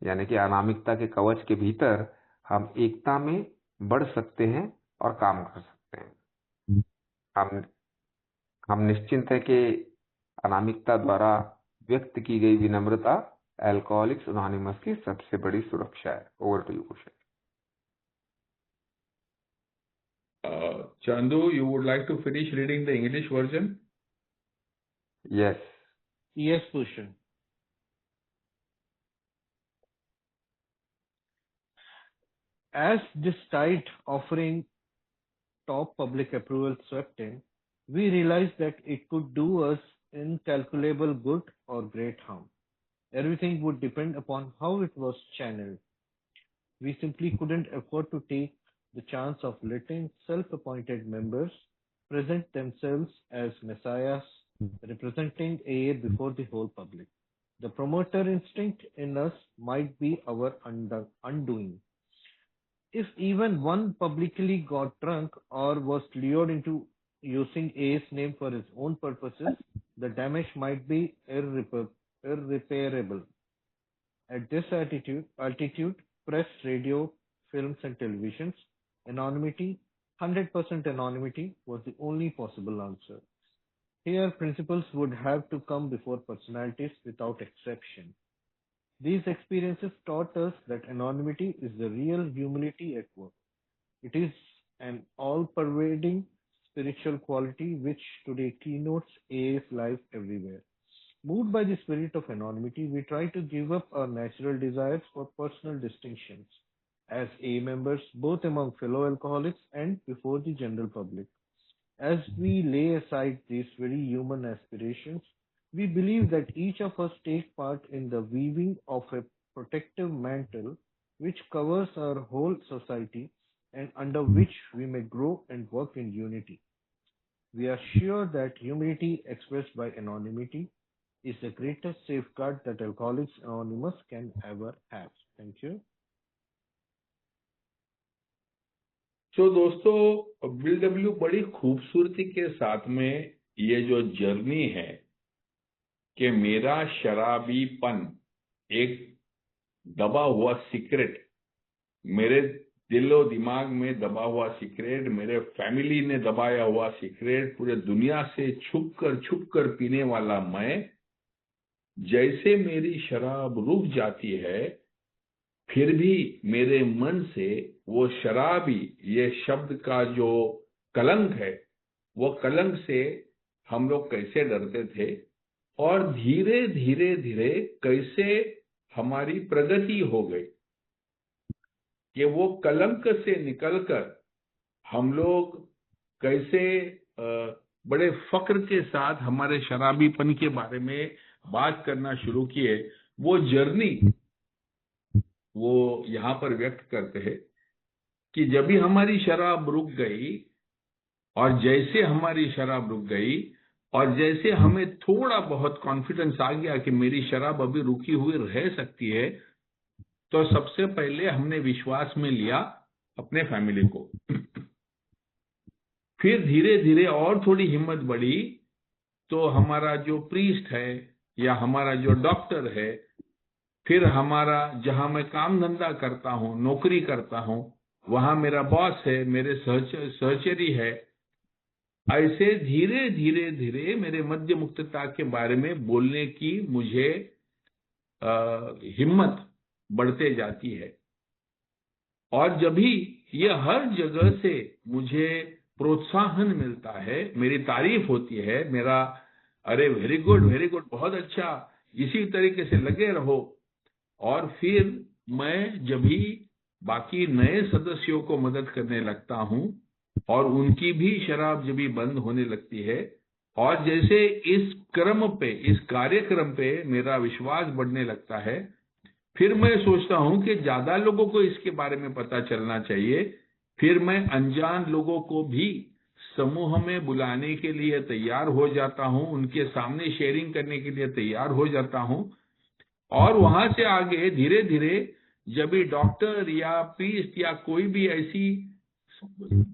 यानी कि अनामिकता के कवच के भीतर, हम एकता में बढ़ सकते हैं और काम कर सकते हैं। हम निश्चिंत है कि अनामिकता द्वारा व्यक्त की गई विनम्रता अल्कोहलिक्स एनोनिमस की सबसे बड़ी सुरक्षा है। Over to you Kushal. Chandu, you would like to finish reading the English version? Yes. Yes, Bhushan. As this tide offering top public approval swept in, we realized that it could do us incalculable good or great harm. Everything would depend upon how it was channeled. We simply couldn't afford to take the chance of letting self-appointed members present themselves as messiahs representing AA before the whole public. The promoter instinct in us might be our undoing. If even one publicly got drunk or was lured into using A's name for his own purposes, the damage might be irreparable. At this altitude, press, radio, films, and televisions, anonymity, 100% anonymity was the only possible answer. Here, principles would have to come before personalities without exception. These experiences taught us that anonymity is the real humility at work. It is an all-pervading spiritual quality which today keynotes AA's life everywhere. Moved by the spirit of anonymity, we try to give up our natural desires for personal distinctions as AA members, both among fellow alcoholics and before the general public. As we lay aside these very human aspirations, we believe that each of us take part in the weaving of a protective mantle which covers our whole society and under which we may grow and work in unity. We are sure that humility expressed by anonymity is the greatest safeguard that Alcoholics Anonymous can ever have. Thank you. तो दोस्तों, bill W बड़ी खूबसूरती के साथ में ये जो journey है कि मेरा शराबीपन एक दबा हुआ सीक्रेट, मेरे दिलो दिमाग में दबा हुआ सीक्रेट, मेरे फैमिली ने दबाया हुआ सीक्रेट, पूरे दुनिया से छुप कर पीने वाला मैं, जैसे मेरी शराब रुक जाती है, फिर भी मेरे मन से वो शराबी, ये शब्द का जो कलंक है, वो कलंक से हम लोग कैसे डरते थे और धीरे धीरे धीरे कैसे हमारी प्रगति हो गई कि वो कलंक से निकलकर हम लोग कैसे बड़े फक्र के साथ हमारे शराबीपन के बारे में बात करना शुरू किए। वो जर्नी वो यहाँ पर व्यक्त करते हैं कि जब भी हमारी शराब रुक गई और जैसे हमारी शराब रुक गई और जैसे हमें थोड़ा बहुत कॉन्फिडेंस आ गया कि मेरी शराब अभी रुकी हुई रह सकती है, तो सबसे पहले हमने विश्वास में लिया अपने फैमिली को। फिर धीरे धीरे और थोड़ी हिम्मत बढ़ी तो हमारा जो प्रीस्ट है या हमारा जो डॉक्टर है, फिर हमारा जहां मैं काम धंधा करता हूं, नौकरी करता हूं, वहां मेरा बॉस है, मेरे सहचरी है, ऐसे धीरे धीरे धीरे मेरे मद्य मुक्तता के बारे में बोलने की मुझे हिम्मत बढ़ते जाती है। और जब भी ये हर जगह से मुझे प्रोत्साहन मिलता है, मेरी तारीफ होती है, मेरा अरे वेरी गुड, बहुत अच्छा, इसी तरीके से लगे रहो। और फिर मैं जब भी बाकी नए सदस्यों को मदद करने लगता हूं और उनकी भी शराब जब भी बंद होने लगती है और जैसे इस क्रम पे, इस कार्यक्रम पे मेरा विश्वास बढ़ने लगता है, फिर मैं सोचता हूं कि ज्यादा लोगों को इसके बारे में पता चलना चाहिए। फिर मैं अनजान लोगों को भी समूह में बुलाने के लिए तैयार हो जाता हूं, उनके सामने शेयरिंग करने के लिए तैयार हो जाता हूं। और वहां से आगे धीरे धीरे जब भी डॉक्टर या प्रीस्ट या कोई भी ऐसी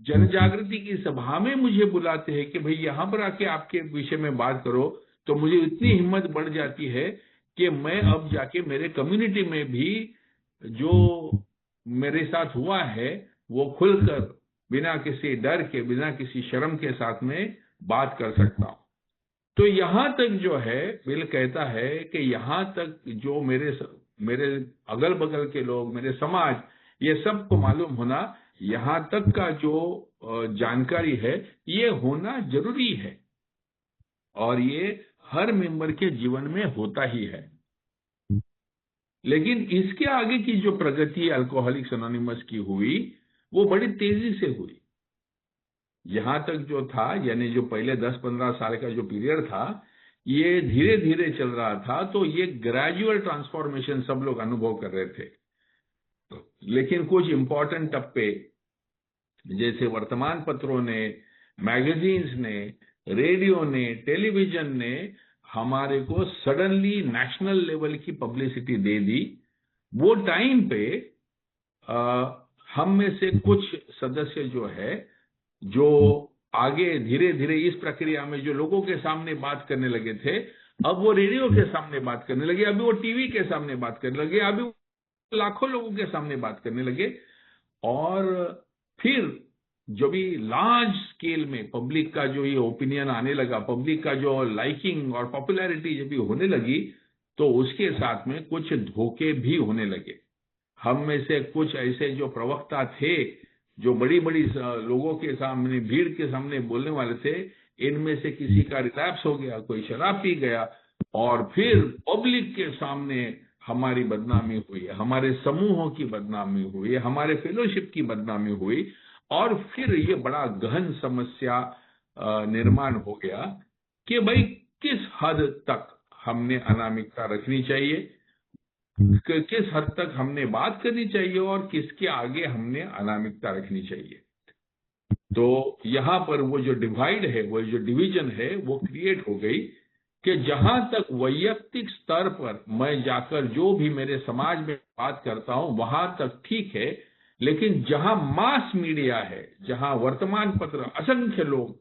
जन जागृति की सभा में मुझे बुलाते हैं कि भाई यहाँ पर आके आपके विषय में बात करो, तो मुझे इतनी हिम्मत बढ़ जाती है कि मैं अब जाके मेरे कम्युनिटी में भी जो मेरे साथ हुआ है वो खुलकर बिना किसी डर के, बिना किसी शर्म के साथ में बात कर सकता हूं। तो यहां तक जो है बिल कहता है कि यहां तक जो मेरे अगल बगल के लोग, मेरे समाज, ये सबको मालूम होना, यहां तक का जो जानकारी है ये होना जरूरी है, और ये हर मेंबर के जीवन में होता ही है। लेकिन इसके आगे की जो प्रगति अल्कोहलिक्स एनोनिमस की हुई वो बड़ी तेजी से हुई। यहां तक जो था, यानी जो पहले 10-15 साल का जो पीरियड था, ये धीरे धीरे चल रहा था, तो ये ग्रेजुअल ट्रांसफॉर्मेशन सब लोग अनुभव कर रहे थे। लेकिन कुछ इंपॉर्टेंट टप्पे, जैसे वर्तमान पत्रों ने, मैगजीन्स ने, रेडियो ने, टेलीविजन ने हमारे को सडनली नेशनल लेवल की पब्लिसिटी दे दी। वो टाइम पे हम में से कुछ सदस्य जो है, जो आगे धीरे धीरे इस प्रक्रिया में जो लोगों के सामने बात करने लगे थे, अब वो रेडियो के सामने बात करने लगे, अभी वो टीवी के सामने बात करने लगे, अभी वो लाखों लोगों के सामने बात करने लगे। और फिर जो भी लार्ज स्केल में पब्लिक का जो ये ओपिनियन आने लगा, पब्लिक का जो लाइकिंग और पॉपुलैरिटी जब भी होने लगी, तो उसके साथ में कुछ धोखे भी होने लगे। हम में से कुछ ऐसे जो प्रवक्ता थे, जो बड़ी बड़ी लोगों के सामने, भीड़ के सामने बोलने वाले थे, इनमें से किसी का रिलैप्स हो गया, कोई शराब पी गया, और फिर पब्लिक के सामने हमारी बदनामी हुई, हमारे समूहों की बदनामी हुई, हमारे फेलोशिप की बदनामी हुई, और फिर ये बड़ा गहन समस्या निर्माण हो गया कि भाई किस हद तक हमने अनामिकता रखनी चाहिए, किस हद तक हमने बात करनी चाहिए, और किसके आगे हमने अनामिकता रखनी चाहिए। तो यहां पर वो जो डिवाइड है, वो जो डिवीजन है, वो क्रिएट हो गई कि जहां तक वैयक्तिक स्तर पर मैं जाकर जो भी मेरे समाज में बात करता हूं वहां तक ठीक है, लेकिन जहां मास मीडिया है, जहां वर्तमान पत्र असंख्य लोग,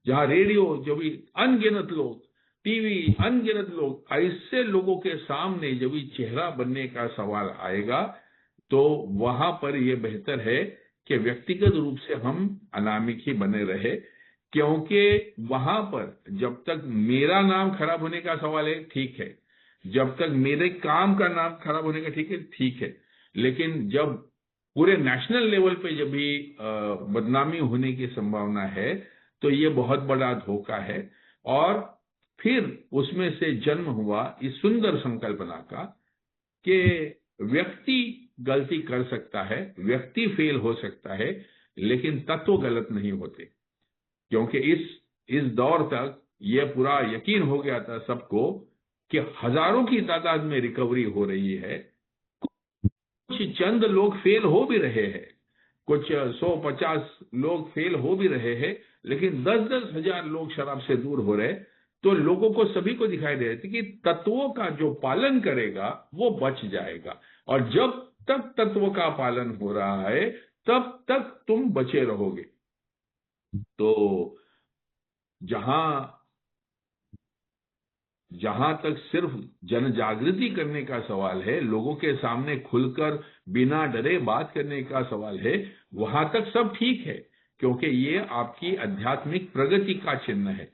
जहां रेडियो जो भी अनगिनत लोग, टीवी अनगिनत लोग, ऐसे लोगों के सामने जब भी चेहरा बनने का सवाल आएगा, तो वहां पर यह बेहतर है कि व्यक्तिगत रूप से हम अनामिक ही बने रहे, क्योंकि वहां पर जब तक मेरा नाम खराब होने का सवाल है, ठीक है, जब तक मेरे काम का नाम खराब होने का ठीक है, लेकिन जब पूरे नेशनल लेवल पे जब भी बदनामी होने की संभावना है, तो ये बहुत बड़ा धोखा है। और फिर उसमें से जन्म हुआ इस सुंदर संकल्पना का कि व्यक्ति गलती कर सकता है, व्यक्ति फेल हो सकता है, लेकिन तत्व गलत नहीं होते, क्योंकि इस दौर तक यह पूरा यकीन हो गया था सबको कि हजारों की तादाद में रिकवरी हो रही है। कुछ चंद लोग फेल हो भी रहे हैं, कुछ 100-50 लोग फेल हो भी रहे हैं, लेकिन 10-10 हजार लोग शराब से दूर हो रहे। तो लोगों को, सभी को दिखाई दे रही थी कि तत्वों का जो पालन करेगा वो बच जाएगा, और जब तक तत्व का पालन हो रहा है तब तक तुम बचे रहोगे। तो जहां तक सिर्फ जन जागृति करने का सवाल है, लोगों के सामने खुलकर बिना डरे बात करने का सवाल है, वहां तक सब ठीक है, क्योंकि ये आपकी आध्यात्मिक प्रगति का चिन्ह है।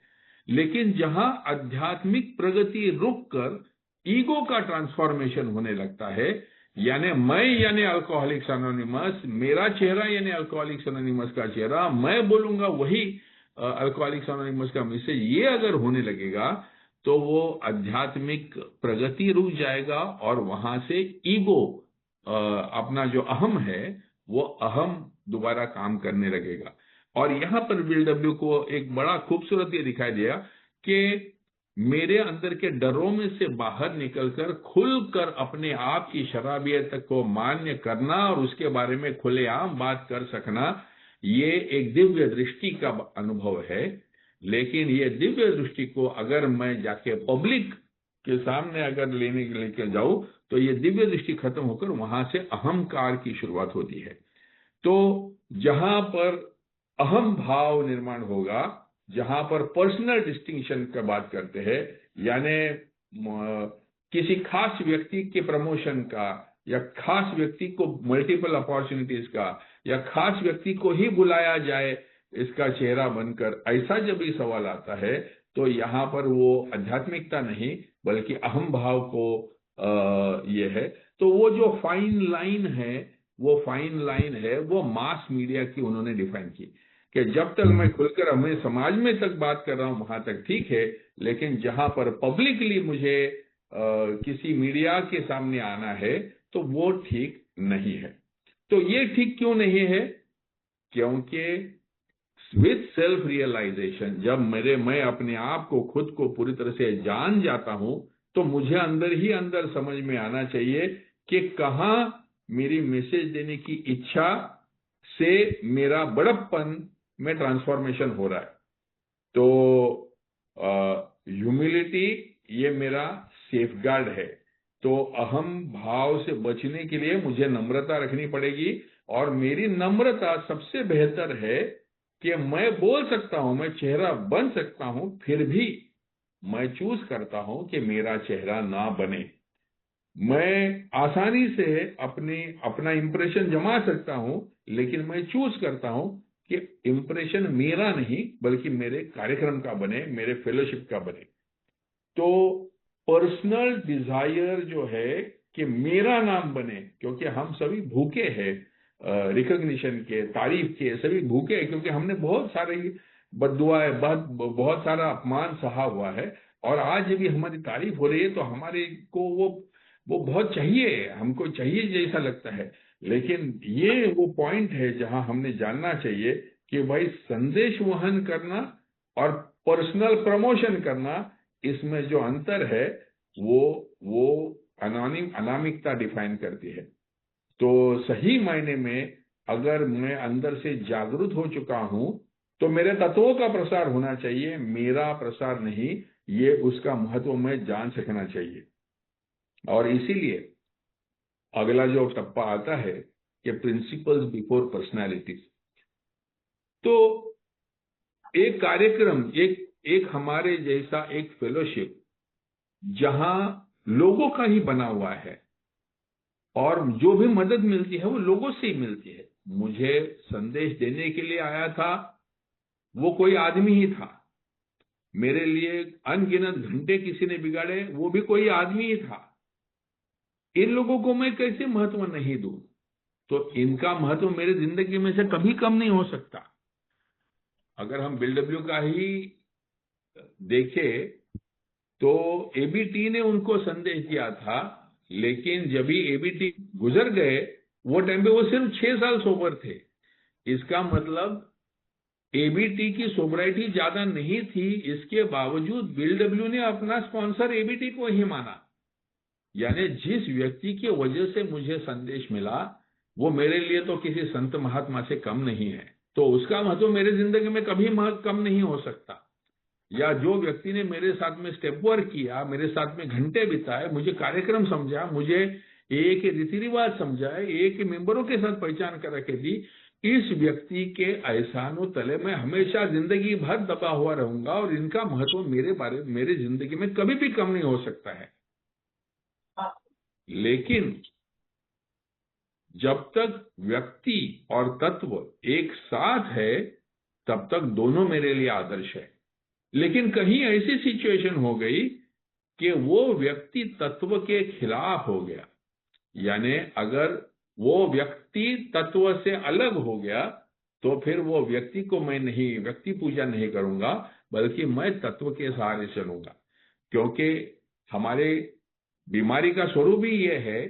लेकिन जहां आध्यात्मिक प्रगति रुककर ईगो का ट्रांसफॉर्मेशन होने लगता है, यानी मैं यानी अल्कोहलिक्स एनोनिमस, मेरा चेहरा यानी अल्कोहलिक्स एनोनिमस का चेहरा, मैं बोलूंगा वही अल्कोहलिक्स एनोनिमस का मैसेज, ये अगर होने लगेगा तो वो आध्यात्मिक प्रगति रुक जाएगा, और वहां से ईगो, अपना जो अहम है, वो अहम दोबारा काम करने लगेगा। और यहां पर विल डब्ल्यू को एक बड़ा खूबसूरत ये दिखाई दिया कि मेरे अंदर के डरों में से बाहर निकलकर खुलकर अपने आप की शराबियत को मान्य करना और उसके बारे में खुलेआम बात कर सकना, ये एक दिव्य दृष्टि का अनुभव है। लेकिन ये दिव्य दृष्टि को अगर मैं जाके पब्लिक के सामने अगर लेके जाऊं, तो ये दिव्य दृष्टि खत्म होकर वहां से अहंकार की शुरुआत होती है। तो जहां पर अहम भाव निर्माण होगा, जहां पर पर्सनल डिस्टिंक्शन का बात करते हैं, यानी किसी खास व्यक्ति के प्रमोशन का, या खास व्यक्ति को मल्टीपल अपॉर्चुनिटीज का, या खास व्यक्ति को ही बुलाया जाए इसका चेहरा बनकर, ऐसा जब भी सवाल आता है तो यहाँ पर वो आध्यात्मिकता नहीं बल्कि अहम भाव को ये है। तो वो जो फाइन लाइन है, वो फाइन लाइन है वो मास मीडिया की उन्होंने डिफाइन की कि जब तक मैं खुलकर हमें समाज में तक बात कर रहा हूं वहां तक ठीक है, लेकिन जहां पर पब्लिकली मुझे किसी मीडिया के सामने आना है तो वो ठीक नहीं है। तो ये ठीक क्यों नहीं है? क्योंकि विथ सेल्फ रियलाइजेशन, जब मैं अपने आप को खुद को पूरी तरह से जान जाता हूं तो मुझे अंदर ही अंदर समझ में आना चाहिए कि कहां मेरी मैसेज देने की इच्छा से मेरा बड़प्पन में ट्रांसफॉर्मेशन हो रहा है। तो ह्यूमिलिटी ये मेरा सेफगार्ड है। तो अहम भाव से बचने के लिए मुझे नम्रता रखनी पड़ेगी, और मेरी नम्रता सबसे बेहतर है कि मैं बोल सकता हूं, मैं चेहरा बन सकता हूं, फिर भी मैं चूज करता हूं कि मेरा चेहरा ना बने। मैं आसानी से अपना इंप्रेशन जमा सकता हूं, लेकिन मैं चूज करता हूं कि इंप्रेशन मेरा नहीं बल्कि मेरे कार्यक्रम का बने, मेरे फेलोशिप का बने। तो पर्सनल डिजायर जो है कि मेरा नाम बने, क्योंकि हम सभी भूखे हैं रिकॉग्निशन के, तारीफ के, सभी भूखे हैं, क्योंकि हमने बहुत सारी बद्दुआएं, बहुत सारा अपमान सहा हुआ है, और आज भी हमारी तारीफ हो रही है तो हमारे को वो बहुत चाहिए, हमको चाहिए जैसा लगता है। लेकिन ये वो पॉइंट है जहां हमने जानना चाहिए कि भाई संदेश वहन करना और पर्सनल प्रमोशन करना, इसमें जो अंतर है वो अनामिकता डिफाइन करती है। तो सही मायने में अगर मैं अंदर से जागरूक हो चुका हूं तो मेरे तत्वों का प्रसार होना चाहिए, मेरा प्रसार नहीं। ये उसका महत्व मैं जान सकना चाहिए। और इसीलिए अगला जो टप्पा आता है कि प्रिंसिपल्स बिफोर पर्सनालिटीज। तो एक कार्यक्रम, एक हमारे जैसा एक फेलोशिप जहां लोगों का ही बना हुआ है, और जो भी मदद मिलती है वो लोगों से ही मिलती है। मुझे संदेश देने के लिए आया था वो कोई आदमी ही था, मेरे लिए अनगिनत घंटे किसी ने बिगाड़े वो भी कोई आदमी ही था। इन लोगों को मैं कैसे महत्व नहीं दूं? तो इनका महत्व मेरे जिंदगी में से कभी कम नहीं हो सकता। अगर हम BW का ही देखें तो एबीटी ने उनको संदेश दिया था, लेकिन जब भी एबीटी गुजर गए वो टाइम पे वो सिर्फ 6 साल सोबर थे। इसका मतलब एबीटी की सोबराइटी ज्यादा नहीं थी, इसके बावजूद BW ने अपना स्पॉन्सर एबीटी को ही माना। यानी जिस व्यक्ति की वजह से मुझे संदेश मिला वो मेरे लिए तो किसी संत महात्मा से कम नहीं है, तो उसका महत्व मेरे जिंदगी में कभी कम नहीं हो सकता। या जो व्यक्ति ने मेरे साथ में स्टेप वर्क किया, मेरे साथ में घंटे बिताए, मुझे कार्यक्रम समझा, मुझे एक रीति रिवाज समझाए, एक मेंबरों के साथ पहचान कर रखे थी, इस व्यक्ति के एहसानों तले मैं हमेशा जिंदगी भर दबा हुआ रहूंगा, और इनका महत्व मेरे जिंदगी में कभी भी कम नहीं हो सकता है। लेकिन जब तक व्यक्ति और तत्व एक साथ है तब तक दोनों मेरे लिए आदर्श है। लेकिन कहीं ऐसी सिचुएशन हो गई कि वो व्यक्ति तत्व के खिलाफ हो गया, यानी अगर वो व्यक्ति तत्व से अलग हो गया तो फिर वो व्यक्ति को मैं नहीं, व्यक्ति पूजा नहीं करूंगा, बल्कि मैं तत्व के सहारे चलूंगा। क्योंकि हमारे बीमारी का स्वरूप ही ये है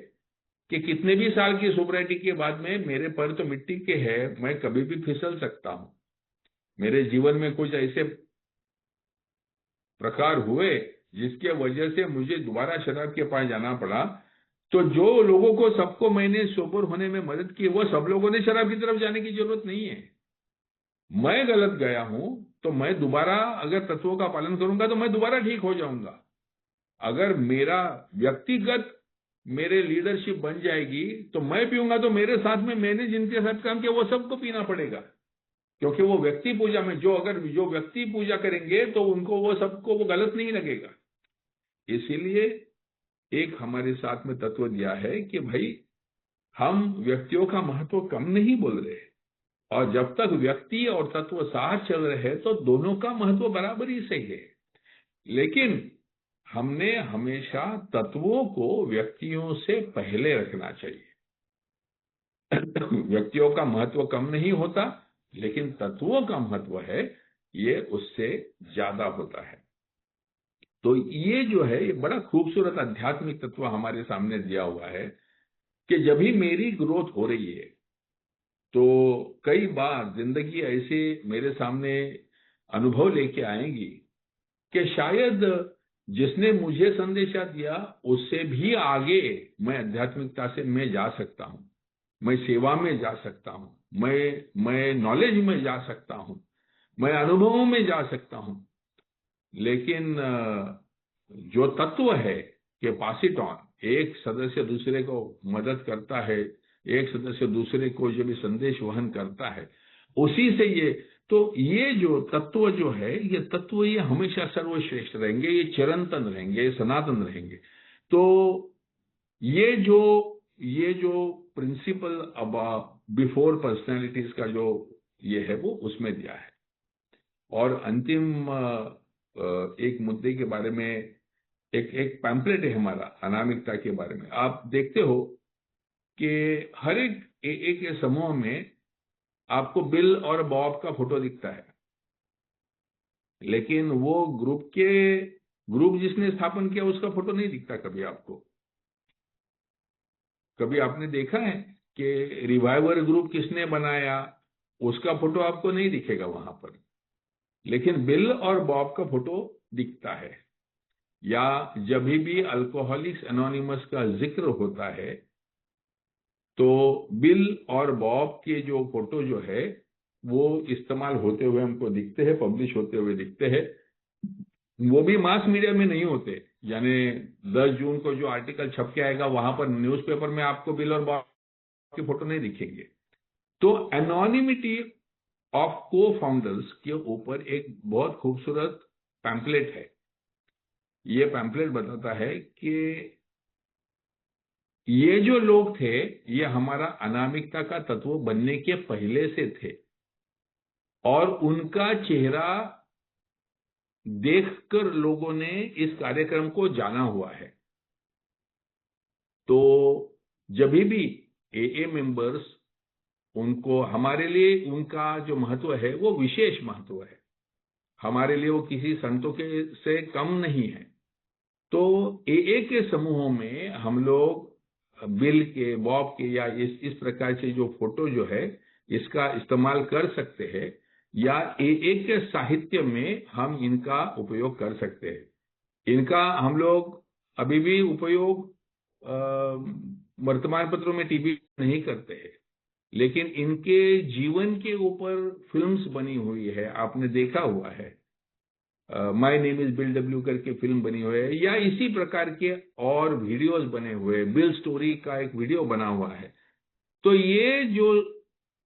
कि कितने भी साल की सोबराइटी के बाद में मेरे पैर तो मिट्टी के हैं, मैं कभी भी फिसल सकता हूं। मेरे जीवन में कुछ ऐसे प्रकार हुए जिसके वजह से मुझे दोबारा शराब के पास जाना पड़ा, तो जो लोगों को सबको मैंने सोबर होने में मदद की वो सब लोगों ने शराब की तरफ जाने की जरूरत नहीं है। मैं गलत गया हूं तो मैं दोबारा अगर तत्वों का पालन करूंगा तो मैं दोबारा ठीक हो जाऊंगा। अगर मेरा व्यक्तिगत मेरे लीडरशिप बन जाएगी तो मैं पीऊंगा तो मेरे साथ में मैंने जिनके साथ काम किया वो सबको पीना पड़ेगा, क्योंकि वो व्यक्ति पूजा में जो व्यक्ति पूजा करेंगे तो उनको वो सबको वो गलत नहीं लगेगा। इसीलिए एक हमारे साथ में तत्व दिया है कि भाई हम व्यक्तियों का महत्व कम नहीं बोल रहे, और जब तक व्यक्ति और तत्व साथ चल रहे हैं तो दोनों का महत्व बराबरी से है। लेकिन हमने हमेशा तत्वों को व्यक्तियों से पहले रखना चाहिए। व्यक्तियों का महत्व कम नहीं होता, लेकिन तत्वों का महत्व है ये उससे ज्यादा होता है। तो ये जो है ये बड़ा खूबसूरत आध्यात्मिक तत्व हमारे सामने दिया हुआ है कि जब भी मेरी ग्रोथ हो रही है तो कई बार जिंदगी ऐसे मेरे सामने अनुभव लेके आएंगी कि शायद जिसने मुझे संदेशा दिया उससे भी आगे मैं आध्यात्मिकता से मैं जा सकता हूं, मैं सेवा में जा सकता हूं, मैं नॉलेज में जा सकता हूं, मैं अनुभवों में जा सकता हूं। लेकिन जो तत्व है कि पास इट ऑन, एक सदस्य दूसरे को मदद करता है, एक सदस्य दूसरे को जब भी संदेश वहन करता है, उसी से ये जो तत्व जो है ये तत्व ये हमेशा सर्वश्रेष्ठ रहेंगे, ये चिरंतन रहेंगे, ये सनातन रहेंगे। तो ये जो प्रिंसिपल अब बिफोर पर्सनैलिटीज का जो ये है वो उसमें दिया है। और अंतिम एक मुद्दे के बारे में एक पैम्पलेट है हमारा अनामिकता के बारे में। आप देखते हो कि हर एक के समूह में आपको बिल और बॉब का फोटो दिखता है, लेकिन वो ग्रुप जिसने स्थापन किया उसका फोटो नहीं दिखता कभी आपको। कभी आपने देखा है कि रिवाइवर ग्रुप किसने बनाया, उसका फोटो आपको नहीं दिखेगा वहां पर, लेकिन बिल और बॉब का फोटो दिखता है। या जब भी अल्कोहलिक्स एनोनिमस का जिक्र होता है तो बिल और बॉब के जो फोटो जो है वो इस्तेमाल होते हुए हमको दिखते हैं, पब्लिश होते हुए दिखते हैं। वो भी मास मीडिया में नहीं होते, यानी 10 जून को जो आर्टिकल छप के आएगा वहां पर न्यूज़पेपर में आपको बिल और बॉब के फोटो नहीं दिखेंगे। तो एनोनिमिटी ऑफ को फाउंडर्स के ऊपर एक बहुत खूबसूरत पैम्पलेट है। ये पैम्पलेट बताता है कि ये जो लोग थे ये हमारा अनामिकता का तत्व बनने के पहले से थे और उनका चेहरा देखकर लोगों ने इस कार्यक्रम को जाना हुआ है। तो जब भी एए मेंबर्स, उनको हमारे लिए उनका जो महत्व है वो विशेष महत्व है, हमारे लिए वो किसी संतों के से कम नहीं है। तो एए के समूहों में हम लोग बिल के, बॉब के या इस प्रकार से जो फोटो जो है इसका इस्तेमाल कर सकते हैं, या एए के साहित्य में हम इनका उपयोग कर सकते हैं। इनका हम लोग अभी भी उपयोग वर्तमान पत्रों में, टीवी नहीं करते हैं, लेकिन इनके जीवन के ऊपर फिल्म्स बनी हुई है, आपने देखा हुआ है। My name is bill W करके फिल्म बनी हुई है, या इसी प्रकार के और वीडियोस बने हुए हैं। बिल स्टोरी का एक वीडियो बना हुआ है। तो ये जो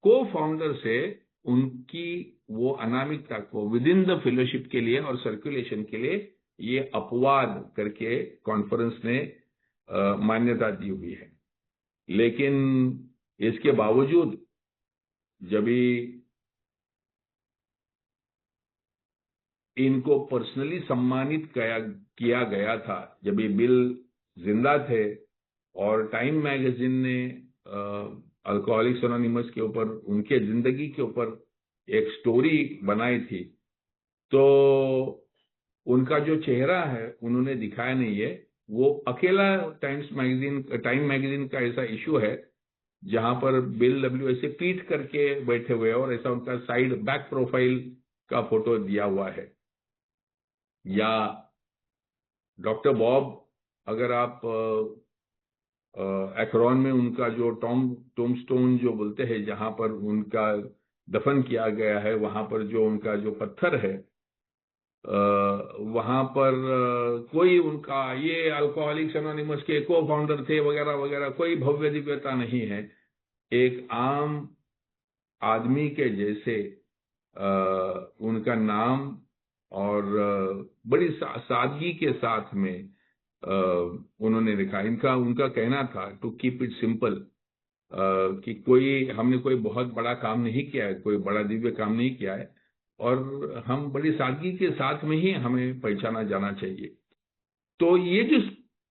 को फाउंडर्स है उनकी वो अनामिकता को विद इन द फेलोशिप के लिए और सर्कुलेशन के लिए ये अपवाद करके कॉन्फ्रेंस ने मान्यता दी हुई है। लेकिन इसके बावजूद जब इनको पर्सनली सम्मानित किया गया था, जब ये बिल जिंदा थे और टाइम मैगजीन ने अल्कोहलिक्स एनोनिमस के ऊपर, उनके जिंदगी के ऊपर एक स्टोरी बनाई थी, तो उनका जो चेहरा है उन्होंने दिखाया नहीं है। वो अकेला टाइम मैगजीन का ऐसा इशू है जहां पर बिल डब्ल्यू ऐसे पीट करके बैठे हुए हैं और ऐसा उनका साइड बैक प्रोफाइल का फोटो दिया हुआ है। या डॉक्टर बॉब, अगर आप एक्रोन में उनका जो टोमस्टोन जो बोलते हैं जहां पर उनका दफन किया गया है, वहां पर जो उनका जो पत्थर है वहां पर कोई उनका ये अल्कोहलिक्स एनोनिमस के को फाउंडर थे वगैरह वगैरह कोई भव्य दिव्यता नहीं है। एक आम आदमी के जैसे उनका नाम और बड़ी सादगी के साथ में उन्होंने लिखा। उनका कहना था टू कीप इट सिंपल, कि हमने कोई बहुत बड़ा काम नहीं किया है, कोई बड़ा दिव्य काम नहीं किया है, और हम बड़ी सादगी के साथ में ही हमें पहचाना जाना चाहिए। तो ये जो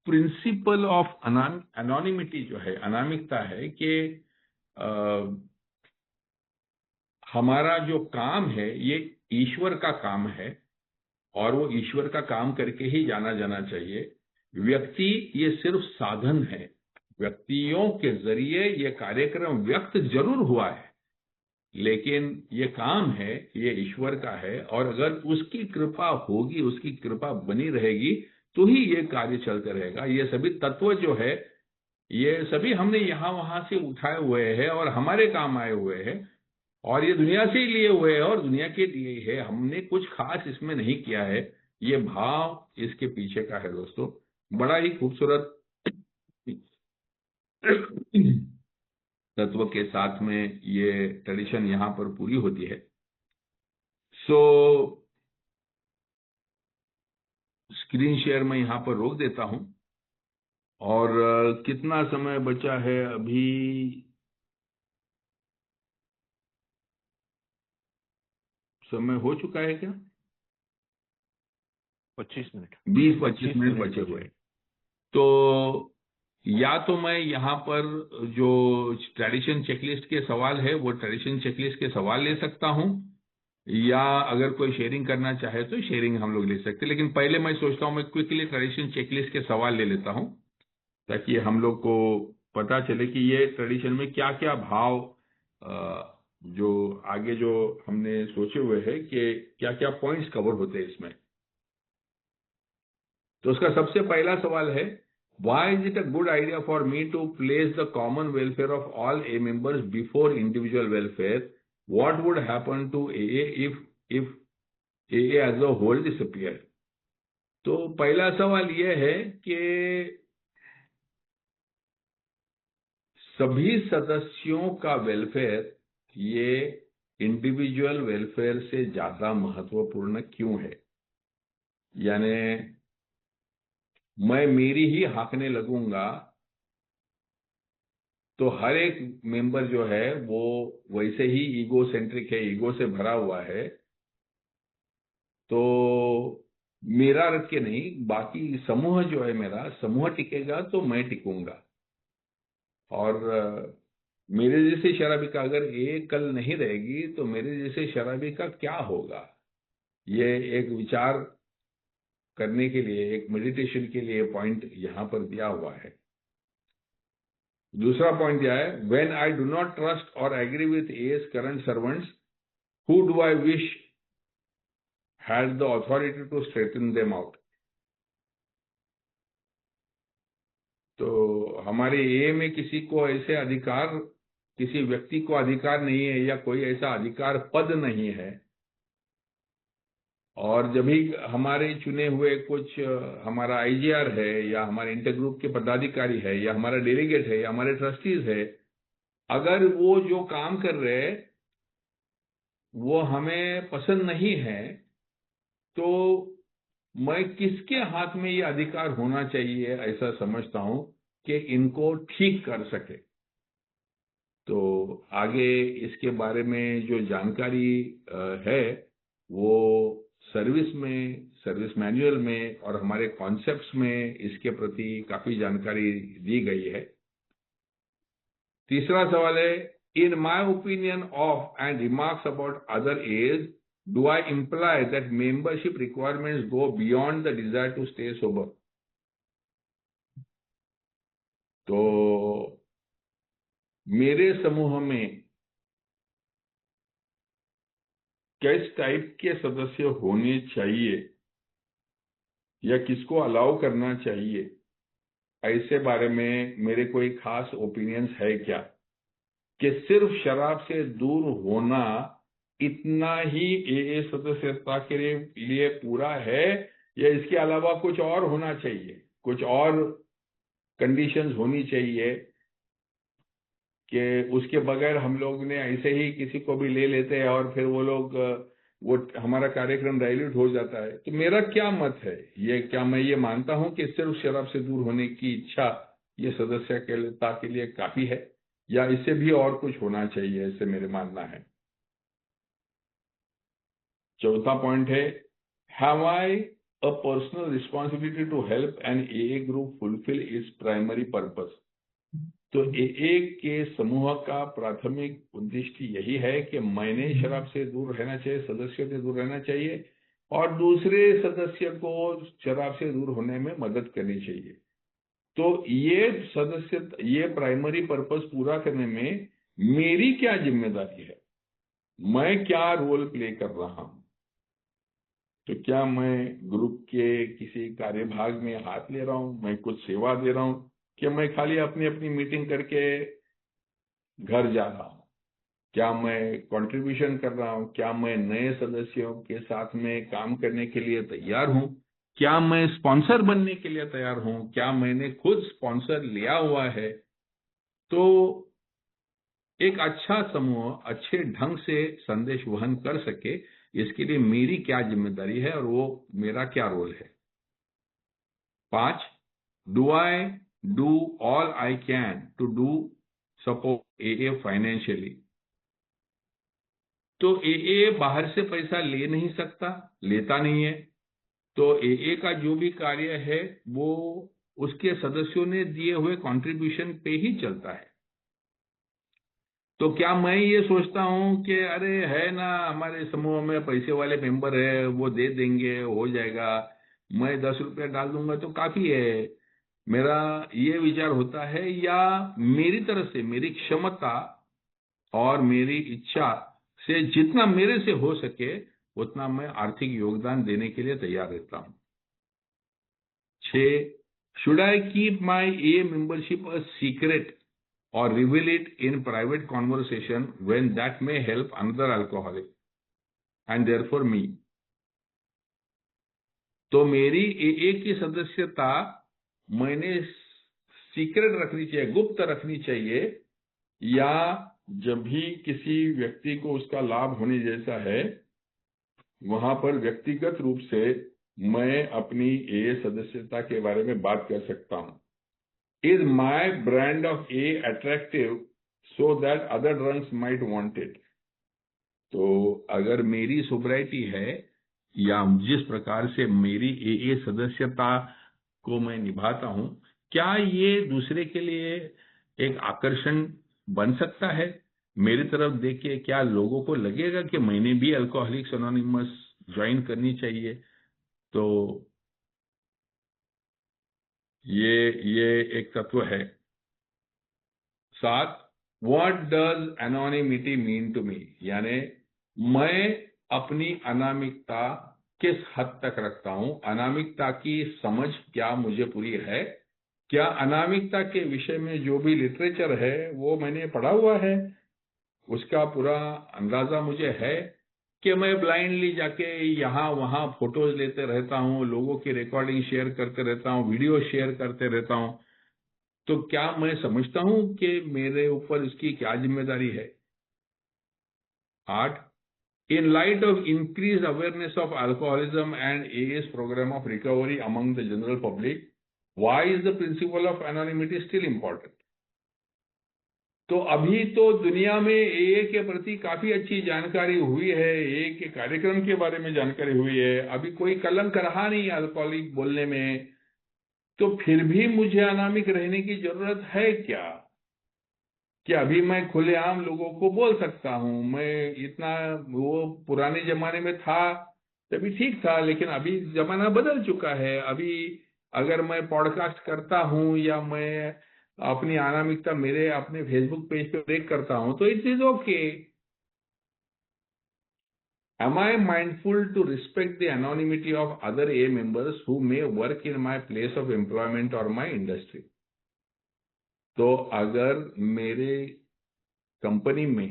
प्रिंसिपल ऑफ एनोनिमिटी जो है, अनामिकता है, कि हमारा जो काम है ये ईश्वर का काम है और वो ईश्वर का काम करके ही जाना जाना चाहिए। व्यक्ति ये सिर्फ साधन है, व्यक्तियों के जरिए ये कार्यक्रम व्यक्त जरूर हुआ है, लेकिन ये काम है ये ईश्वर का है, और अगर उसकी कृपा होगी, उसकी कृपा बनी रहेगी, तो ही ये कार्य चलते रहेगा। ये सभी तत्व जो है ये सभी हमने यहां वहां से उठाए हुए हैं और हमारे काम आए हुए हैं, और ये दुनिया से ही लिए हुए हैं और दुनिया के लिए ही है। हमने कुछ खास इसमें नहीं किया है, ये भाव इसके पीछे का है दोस्तों। बड़ा ही खूबसूरत तत्व के साथ में ये ट्रेडिशन यहां पर पूरी होती है। सो स्क्रीन शेयर मैं यहां पर रोक देता हूं, और कितना समय बचा है अभी? समय हो चुका है क्या? 25 मिनट, 20-25 मिनट बचे हुए। तो या तो मैं यहाँ पर जो ट्रेडिशन चेकलिस्ट के सवाल है वो ट्रेडिशन चेकलिस्ट के सवाल ले सकता हूँ, या अगर कोई शेयरिंग करना चाहे तो शेयरिंग हम लोग ले सकते हैं। लेकिन पहले मैं सोचता हूँ मैं क्विकली ट्रेडिशन चेकलिस्ट के सवाल ले लेता हूँ, ताकि हम लोग को पता चले कि ये ट्रेडिशन में क्या क्या भाव जो आगे जो हमने सोचे हुए हैं कि क्या क्या पॉइंट्स कवर होते हैं इसमें। तो उसका सबसे पहला सवाल है, why is it a good idea for me to place the common welfare of all A members before individual welfare? What would happen to AA if AA as a whole disappear? तो पहला सवाल यह है कि सभी सदस्यों का welfare ये इंडिविजुअल वेलफेयर से ज्यादा महत्वपूर्ण क्यों है? यानी मैं मेरी ही हाँकने लगूंगा तो हर एक मेंबर जो है वो वैसे ही ईगो सेंट्रिक है, ईगो से भरा हुआ है, तो मेरा रख के नहीं, बाकी समूह जो है मेरा समूह टिकेगा तो मैं टिकूंगा। और मेरे जैसे शराबी का अगर एक कल नहीं रहेगी तो मेरे जैसे शराबी का क्या होगा? ये एक विचार करने के लिए, एक मेडिटेशन के लिए पॉइंट यहां पर दिया हुआ है। दूसरा पॉइंट क्या है, when I do not trust और agree with as current servants, who do I wish has the authority to straighten them out? तो हमारे ए में किसी को ऐसे अधिकार, किसी व्यक्ति को अधिकार नहीं है, या कोई ऐसा अधिकार पद नहीं है, और जब भी हमारे चुने हुए कुछ हमारा आईजीआर है, या हमारे इंटरग्रुप के पदाधिकारी है, या हमारा डेलीगेट है, या हमारे ट्रस्टीज है, अगर वो जो काम कर रहे हैं वो हमें पसंद नहीं है, तो मैं किसके हाथ में ये अधिकार होना चाहिए ऐसा समझता हूं कि इनको ठीक कर सके। तो आगे इसके बारे में जो जानकारी है वो सर्विस मैनुअल में और हमारे कॉन्सेप्ट्स में इसके प्रति काफी जानकारी दी गई है। तीसरा सवाल है, in my opinion offhand remarks about others, do I imply that membership requirements go beyond the desire to stay sober? तो मेरे समूह में किस टाइप के सदस्य होने चाहिए या किसको अलाउ करना चाहिए, ऐसे बारे में मेरे कोई खास ओपिनियंस है क्या? कि सिर्फ शराब से दूर होना इतना ही एए सदस्यता के लिए पूरा है, या इसके अलावा कुछ और होना चाहिए, कुछ और कंडीशंस होनी चाहिए कि उसके बगैर हम लोग ने ऐसे ही किसी को भी ले लेते हैं और फिर वो हमारा कार्यक्रम डाइल्यूट हो जाता है? तो मेरा क्या मत है, ये क्या मैं ये मानता हूं कि सिर्फ शराब से दूर होने की इच्छा ये सदस्यता के लिए काफी है, या इससे भी और कुछ होना चाहिए, ऐसे मेरे मानना है। चौथा पॉइंट है, have I a personal responsibility to help an AA group fulfill its primary purpose. तो AA के समूह का प्राथमिक उद्देश्य यही है कि मैंने शराब से दूर रहना चाहिए, सदस्यों से दूर रहना चाहिए और दूसरे सदस्य को शराब से दूर होने में मदद करनी चाहिए। तो ये प्राइमरी पर्पस पूरा करने में मेरी क्या जिम्मेदारी है, मैं क्या रोल प्ले कर रहा हूं। तो क्या मैं ग्रुप के किसी कार्यभाग में हाथ ले रहा हूं, मैं कुछ सेवा दे रहा हूं, कि मैं खाली अपनी अपनी मीटिंग करके घर जा रहा हूं। क्या मैं कंट्रीब्यूशन कर रहा हूं, क्या मैं नए सदस्यों के साथ में काम करने के लिए तैयार हूं, क्या मैं स्पॉन्सर बनने के लिए तैयार हूं, क्या मैंने खुद स्पॉन्सर लिया हुआ है। तो एक अच्छा समूह अच्छे ढंग से संदेश वहन कर सके, इसके लिए मेरी क्या जिम्मेदारी है और वो मेरा क्या रोल है। 5, do I do all I can to do support AA financially. तो AA बाहर से पैसा ले नहीं सकता, लेता नहीं है। तो AA का जो भी कार्य है वो उसके सदस्यों ने दिए हुए कंट्रीब्यूशन पे ही चलता है। तो क्या मैं ये सोचता हूं कि अरे है ना, हमारे समूह में पैसे वाले मेंबर है, वो दे देंगे, हो जाएगा, मैं 10 रुपया डाल दूंगा तो काफी है, मेरा ये विचार होता है। या मेरी तरफ से मेरी क्षमता और मेरी इच्छा से जितना मेरे से हो सके उतना मैं आर्थिक योगदान देने के लिए तैयार रहता हूं। 6, should I keep my AA membership a secret or reveal it in private conversation when that may help another alcoholic and therefore me। तो मेरी AA की सदस्यता मैंने सीक्रेट रखनी चाहिए, गुप्त रखनी चाहिए, या जब भी किसी व्यक्ति को उसका लाभ होने जैसा है वहां पर व्यक्तिगत रूप से मैं अपनी AA सदस्यता के बारे में बात कर सकता हूं। Is my brand of A attractive so that other drunks might want it? तो अगर मेरी सोब्राइटी है या जिस प्रकार से मेरी AA सदस्यता को मैं निभाता हूं, क्या ये दूसरे के लिए एक आकर्षण बन सकता है? मेरी तरफ देख के क्या लोगों को लगेगा कि मैंने भी अल्कोहलिक्स एनोनिमस ज्वाइन करनी चाहिए? तो ये एक तत्व है। 7, what does anonymity mean to me, यानी मैं अपनी अनामिकता किस हद तक रखता हूं, अनामिकता की समझ क्या मुझे पूरी है, क्या अनामिकता के विषय में जो भी लिटरेचर है वो मैंने पढ़ा हुआ है, उसका पूरा अंदाजा मुझे है, कि मैं ब्लाइंडली जाके यहाँ वहां फोटोज लेते रहता हूं, लोगों की रिकॉर्डिंग शेयर करते रहता हूं, वीडियो शेयर करते रहता हूं। तो क्या मैं समझता हूं कि मेरे ऊपर इसकी क्या जिम्मेदारी है। 8, in light of increased awareness of alcoholism and AA's program of recovery among the general public, why is the principle of anonymity still important? तो अभी तो दुनिया में AA के प्रति काफी अच्छी जानकारी हुई है, AA के कार्यक्रम के बारे में जानकारी हुई है, अभी कोई कलंक रहा नहीं अल्कोहलिक बोलने में, तो फिर भी मुझे अनामिक रहने की जरूरत है क्या? कि अभी मैं खुलेआम लोगों को बोल सकता हूं, मैं इतना, वो पुराने जमाने में था तभी ठीक था, लेकिन अभी जमाना बदल चुका है। अभी अगर मैं पॉडकास्ट करता हूं या मैं अपनी अनामिकता मेरे अपने फेसबुक पेज पे ब्रेक करता हूं तो it is okay. Am I mindful to respect the anonymity of other AA members who may work in my place of employment or my industry? तो अगर मेरे कंपनी में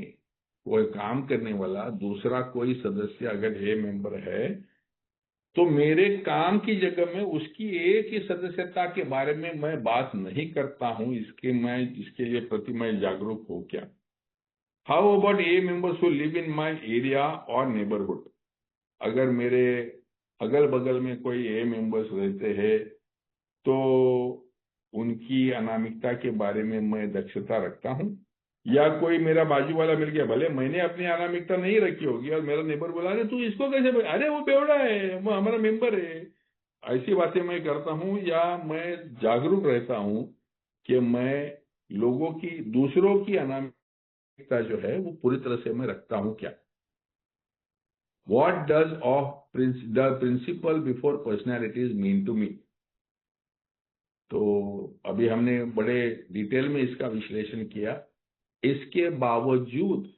कोई काम करने वाला दूसरा कोई सदस्य अगर AA मेंबर है, तो मेरे काम की जगह में उसकी AA की सदस्यता के बारे में मैं बात नहीं करता हूं, इसके लिए प्रति मैं जागरूक हूं क्या? How about AA members who live in my area और नेबरहुड? अगर मेरे अगल बगल में कोई AA मेंबर्स रहते हैं तो उनकी अनामिकता के बारे में मैं दक्षता रखता हूं। या कोई मेरा बाजू वाला मिल गया, भले मैंने अपनी अनामिकता नहीं रखी होगी और मेरा नेबर बोला अरे तू इसको कैसे अरे वो बेवड़ा है, वो हमारा मेंबर है, ऐसी बातें मैं करता हूं, या मैं जागरूक रहता हूं कि मैं लोगों की, दूसरों की अनामिकता जो है वो पूरी तरह से मैं रखता हूं क्या? What does the principle before personalities mean to me? तो अभी हमने बड़े डिटेल में इसका विश्लेषण किया। इसके बावजूद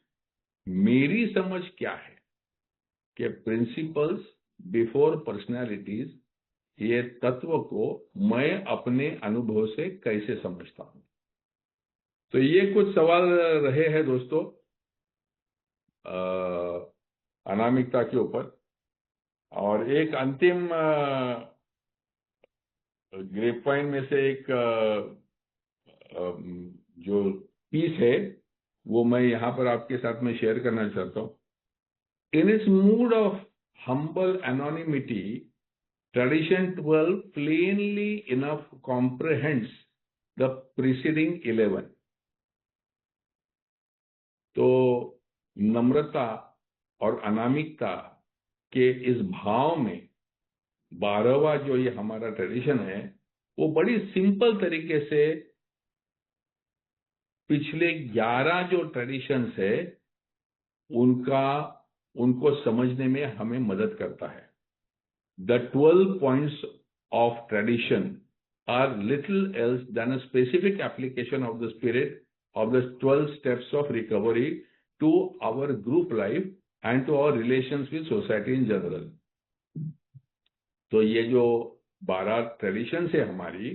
मेरी समझ क्या है कि प्रिंसिपल्स बिफोर पर्सनालिटीज, ये तत्व को मैं अपने अनुभव से कैसे समझता हूं। तो ये कुछ सवाल रहे हैं दोस्तों अनामिकता के ऊपर। और एक अंतिम ग्रेप पॉइंट में से एक जो पीस है वो मैं यहाँ पर आपके साथ में शेयर करना चाहता हूँ। In its mood off humble anonymity, tradition 12 plainly enough comprehends the preceding 11. तो नम्रता और अनामिकता के इस भाव में 12वां जो ये हमारा ट्रेडिशन है वो बड़ी सिंपल तरीके से पिछले 11 जो ट्रेडिशंस है उनको समझने में हमें मदद करता है। The 12 points of tradition are little else than a specific application of the spirit of the 12 steps of recovery to our group life and to our relations with society in general. तो ये जो 12 tradition है हमारी,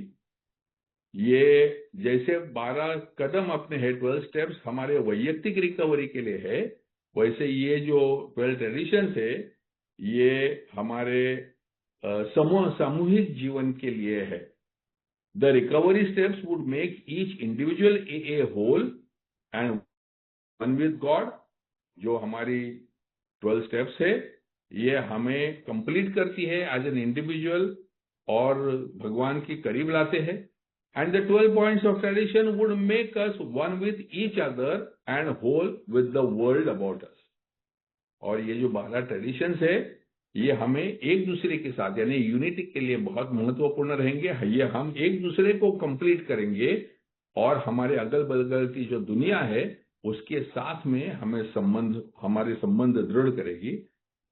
ये जैसे 12 कदम अपने है, 12 steps हमारे वैयक्तिक रिकवरी के लिए है, वैसे ये जो 12 ट्रेडिशन है ये हमारे सामूहिक जीवन के लिए है। The recovery steps would make each individual a whole and one with God. जो हमारी 12 स्टेप्स है ये हमें कंप्लीट करती है एज एन इंडिविजुअल और भगवान की करीब लाते हैं। And the 12 points of tradition would make us one with each other and whole with the world about us. और ये जो 12 ट्रेडिशंस है ये हमें एक दूसरे के साथ यानी यूनिटी के लिए बहुत महत्वपूर्ण रहेंगे। ये हम एक दूसरे को कंप्लीट करेंगे और हमारे अगल बगल की जो दुनिया है उसके साथ में हमारे संबंध दृढ़ करेगी।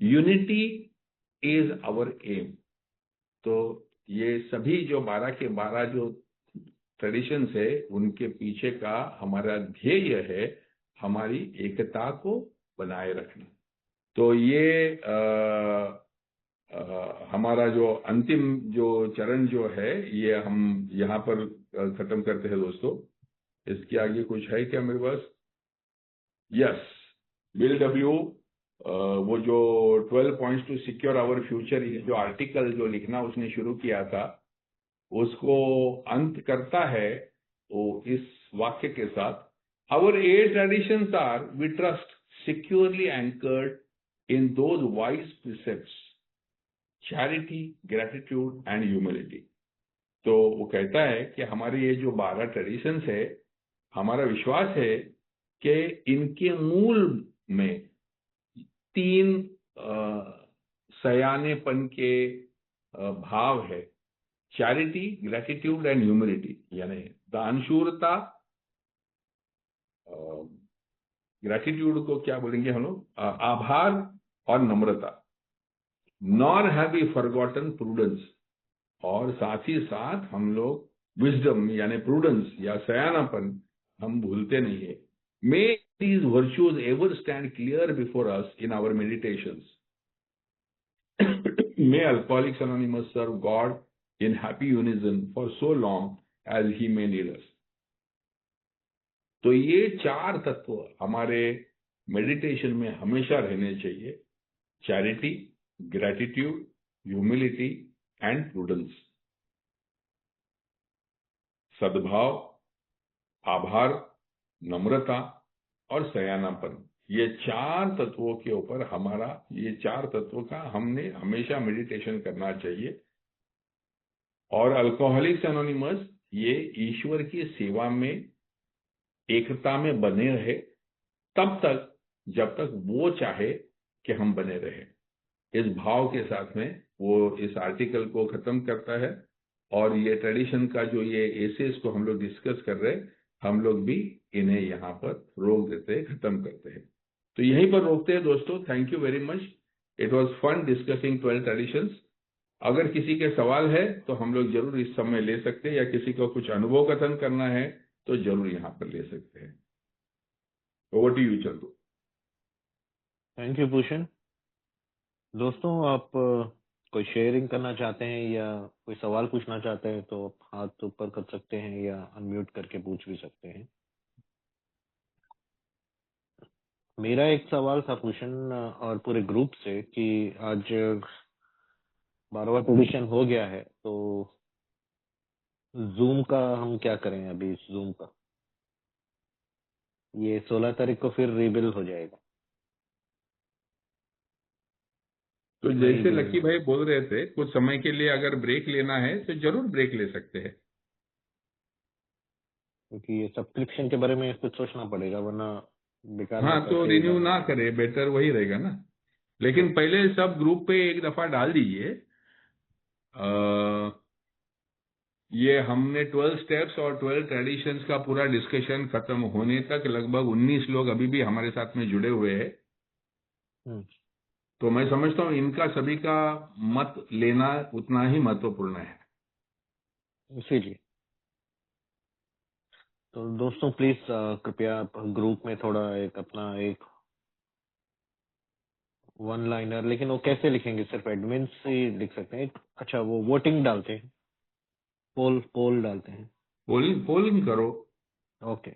Unity is our aim. तो ये सभी जो 12 के 12 जो ट्रेडिशंस है उनके पीछे का हमारा ध्येय है हमारी एकता को बनाए रखना। तो ये हमारा जो अंतिम जो चरण जो है ये हम यहाँ पर खत्म करते हैं दोस्तों। इसके आगे कुछ है क्या मेरे पास? यस, बिल डब्ल्यू वो जो 12 points to secure our future जो आर्टिकल जो लिखना उसने शुरू किया था उसको अंत करता है वो इस वाक्य के साथ, our 8 traditions are we trust securely anchored in those wise precepts, charity, gratitude and humility. तो वो कहता है कि हमारे ये जो 12 ट्रेडिशंस है हमारा विश्वास है कि इनके मूल में 3 सयानेपन के भाव है, चैरिटी, ग्रेटिट्यूड एंड ह्यूमिलिटी, यानी दानशूरता, ग्रेटिट्यूड को क्या बोलेंगे हम लोग, आभार और नम्रता। Nor have we forgotten prudence, और साथ ही साथ हम लोग विजडम यानी प्रूडेंस या सयानापन हम भूलते नहीं है। May these virtues ever stand clear before us in our meditations. May Alcoholics Anonymous serve God in happy unison for so long as he may need us. तो ये 4 तत्व हमारे मेडिटेशन में हमेशा रहने चाहिए, charity, gratitude, humility and prudence. सद्भाव, आभार, नम्रता और सयानापन, ये 4 तत्वों के ऊपर ये 4 तत्वों का हमने हमेशा मेडिटेशन करना चाहिए। और अल्कोहलिक्स एनोनिमस ये ईश्वर की सेवा में एकता में बने रहे तब तक जब तक वो चाहे कि हम बने रहे। इस भाव के साथ में वो इस आर्टिकल को खत्म करता है और ये ट्रेडिशन का जो ये एसेस को हम लोग डिस्कस कर रहे हैं, हम लोग भी इन्हें यहाँ पर रोक देते हैं, खत्म करते हैं। तो यहीं पर रोकते हैं दोस्तों। Thank you very much. It was fun discussing 12 traditions. अगर किसी के सवाल है तो हम लोग जरूर इस समय ले सकते हैं, या किसी को कुछ अनुभव कथन करना है तो जरूर यहाँ पर ले सकते हैं। Over to you Chandu. Thank you Bhushan. दोस्तों, आप कोई शेयरिंग करना चाहते हैं या कोई सवाल पूछना चाहते हैं तो आप हाथ ऊपर कर सकते हैं या अनम्यूट करके पूछ भी सकते हैं। मेरा एक सवाल था भूषण और पूरे ग्रुप से कि आज 12वां ट्रेडिशन हो गया है, तो जूम का हम क्या करें अभी? इस जूम का ये 16 तारीख को फिर रिबिल हो जाएगा। तो नहीं जैसे भी लकी भाई बोल रहे थे, कुछ समय के लिए अगर ब्रेक लेना है तो जरूर ब्रेक ले सकते हैं। क्योंकि ये सब्सक्रिप्शन के बारे में कुछ सोचना पड़ेगा, वरना बेकार हाँ, में तो पैसे रिन्यू ना जाएंगे। करे, बेटर वही रहेगा ना। लेकिन पहले सब ग्रुप पे एक दफा डाल दीजिए। ये हमने 12 स्टेप्स और 12 ट्रेडिशंस का पूरा डिस्कशन खत्म होने तक लगभग 19 लोग अभी भी हमारे साथ में जुड़े हुए हैं। हम्म, तो मैं समझता हूँ इनका सभी का मत लेना उतना ही महत्वपूर्ण है। इसीलिए तो दोस्तों प्लीज कृपया ग्रुप में थोड़ा एक अपना एक वन लाइनर, लेकिन वो कैसे लिखेंगे? सिर्फ एडमिन ही लिख सकते हैं। अच्छा, वो वोटिंग डालते हैं, पोल पोल डालते हैं। पोलिंग करो। ओके।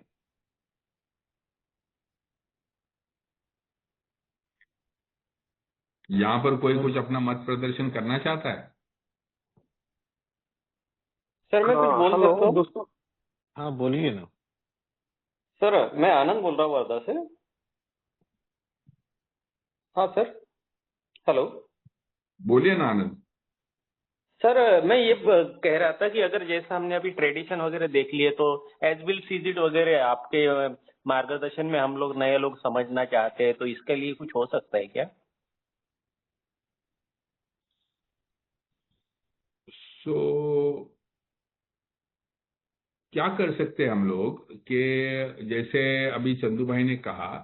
यहाँ पर कोई तो कुछ अपना मत प्रदर्शन करना चाहता है? सर मैं कुछ बोल हेलो सकता हूँ? दोस्तों। हाँ बोलिए ना। सर मैं आनंद बोल रहा हूँ वर्धा से। हाँ सर, हेलो। बोलिए ना आनंद। सर मैं ये कह रहा था कि अगर जैसा हमने अभी ट्रेडिशन वगैरह देख लिए, तो एज विल सीज वगैरह आपके मार्गदर्शन में हम लोग नए लोग समझना चाहते हैं, तो इसके लिए कुछ हो सकता है क्या? सो क्या कर सकते हैं हम लोग कि जैसे अभी चंदू भाई ने कहा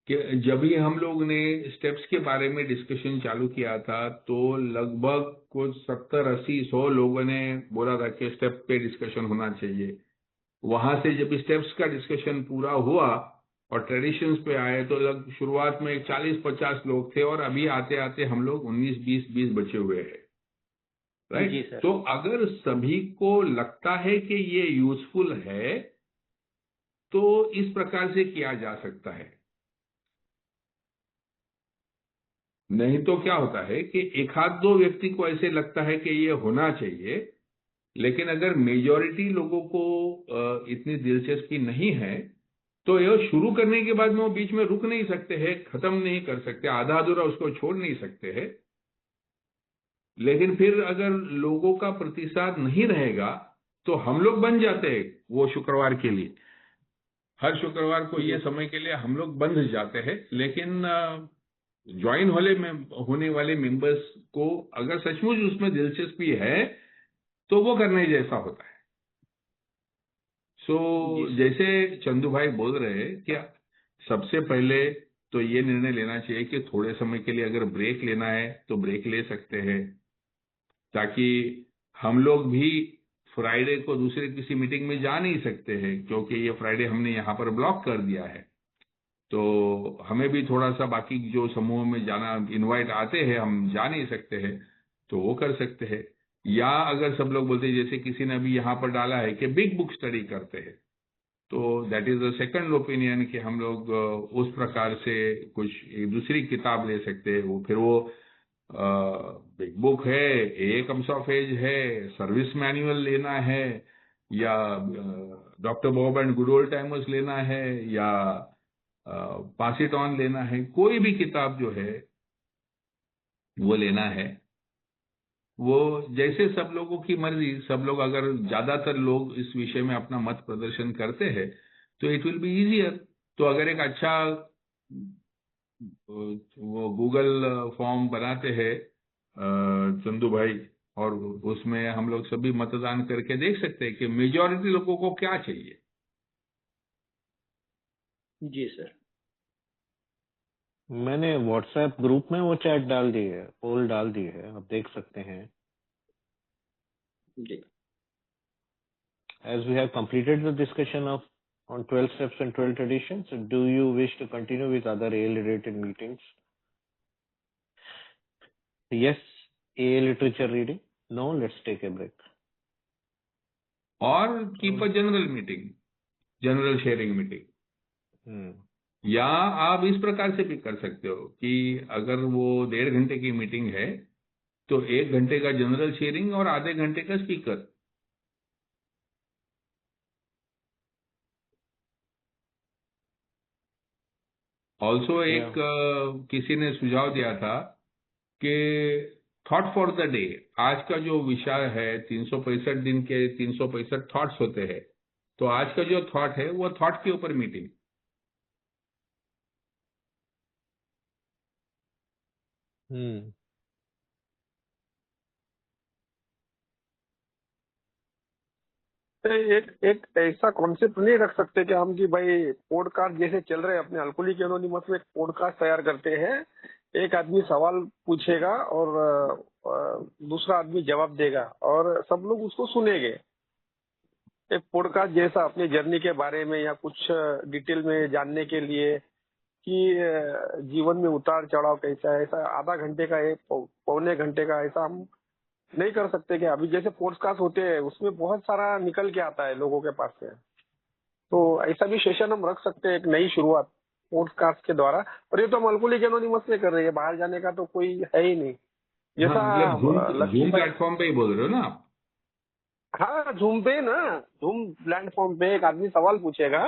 कि जब भी हम लोग ने स्टेप्स के बारे में डिस्कशन चालू किया था तो लगभग कुछ 70-80-100 लोगों ने बोला था कि स्टेप पे डिस्कशन होना चाहिए। वहां से जब स्टेप्स का डिस्कशन पूरा हुआ और ट्रेडिशंस पे आए तो शुरुआत में 40-50 लोग थे और अभी आते आते हम लोग 19-20 बचे हुए हैं। जी राइट। सर। तो अगर सभी को लगता है कि ये यूजफुल है तो इस प्रकार से किया जा सकता है। नहीं तो क्या होता है कि एक आध दो व्यक्ति को ऐसे लगता है कि ये होना चाहिए, लेकिन अगर मेजॉरिटी लोगों को इतनी दिलचस्पी नहीं है तो यह शुरू करने के बाद में वो बीच में रुक नहीं सकते हैं, खत्म नहीं कर सकते, आधा अधूरा उसको छोड़ नहीं सकते हैं। लेकिन फिर अगर लोगों का प्रतिसाद नहीं रहेगा तो हम लोग बन जाते हैं वो शुक्रवार के लिए। हर शुक्रवार को ये समय के लिए हम लोग बंध जाते हैं। लेकिन ज्वाइन होने वाले मेंबर्स को अगर सचमुच उसमें दिलचस्पी है तो वो करने जैसा होता है। जैसे चंदू भाई बोल रहे हैं कि सबसे पहले तो ये निर्णय लेना चाहिए कि थोड़े समय के लिए अगर ब्रेक लेना है तो ब्रेक ले सकते हैं, ताकि हम लोग भी फ्राइडे को दूसरे किसी मीटिंग में जा नहीं सकते हैं क्योंकि ये फ्राइडे हमने यहाँ पर ब्लॉक कर दिया है। तो हमें भी थोड़ा सा बाकी जो समूह में जाना, इनवाइट आते हैं, हम जा नहीं सकते हैं, तो वो कर सकते हैं। या अगर सब लोग बोलते हैं, जैसे किसी ने अभी यहाँ पर डाला है कि बिग बुक स्टडी करते हैं, तो that is the second opinion कि हम लोग उस प्रकार से कुछ एक दूसरी किताब ले सकते हैं। वो फिर वो बिग बुक है, ए कम्स ऑफ एज है, सर्विस मैनुअल लेना है, या doctor Bob and good old timers लेना है, या पास इट ऑन लेना है, कोई भी किताब जो है वो लेना है। वो जैसे सब लोगों की मर्जी। सब लोग अगर ज्यादातर लोग इस विषय में अपना मत प्रदर्शन करते हैं तो इट विल बी इजियर। तो अगर एक अच्छा वो गूगल फॉर्म बनाते हैं चंदू भाई, और उसमें हम लोग सभी मतदान करके देख सकते हैं कि मेजॉरिटी लोगों को क्या चाहिए। जी सर। मैंने व्हाट्सएप ग्रुप में वो चैट डाल दी है, पोल डाल दी है, आप देख सकते हैं। जी As we have completed the discussion of on 12 steps and 12 traditions, do you wish to continue with other AL related meetings? Yes, AL literature reading. No, let's take a break. और keep a general meeting, general sharing meeting. Hmm. या आप इस प्रकार से भी कर सकते हो कि अगर वो 1.5 घंटे की मीटिंग है तो 1 घंटे का जनरल शेयरिंग और आधे घंटे का स्पीकर। ऑल्सो एक किसी ने सुझाव दिया था कि थॉट फॉर द डे, आज का जो विषय है 365 दिन के 365 थॉट्स होते हैं, तो आज का जो थॉट है वो थॉट के ऊपर मीटिंग। Hmm. एक एक ऐसा कॉन्सेप्ट नहीं रख सकते कि हम कि भाई पॉडकास्ट जैसे चल रहे हैं अपने अल्कोहलिक एनोनिमस में, एक पॉडकास्ट तैयार करते हैं, एक आदमी सवाल पूछेगा और दूसरा आदमी जवाब देगा और सब लोग उसको सुनेंगे। एक पॉडकास्ट जैसा अपनी जर्नी के बारे में या कुछ डिटेल में जानने के लिए कि जीवन में उतार चढ़ाव कैसा है, ऐसा आधा घंटे का एक पौने घंटे का ऐसा हम नहीं कर सकते। कि अभी जैसे पॉडकास्ट होते हैं उसमें बहुत सारा निकल के आता है लोगों के पास से, तो ऐसा भी सेशन हम रख सकते हैं, एक नई शुरुआत पॉडकास्ट के द्वारा। और ये तो हम अल्कोहलिक एनोनिमस में कर रहे हैं, बाहर जाने का तो कोई है ही नहीं। जैसा हाँ, मतलब लक्ष्मी जूम भाई, प्लेटफॉर्म पे ही बोल रहे हो ना आप? हाँ जूम पे ना, जूम प्लेटफॉर्म पे एक आदमी सवाल पूछेगा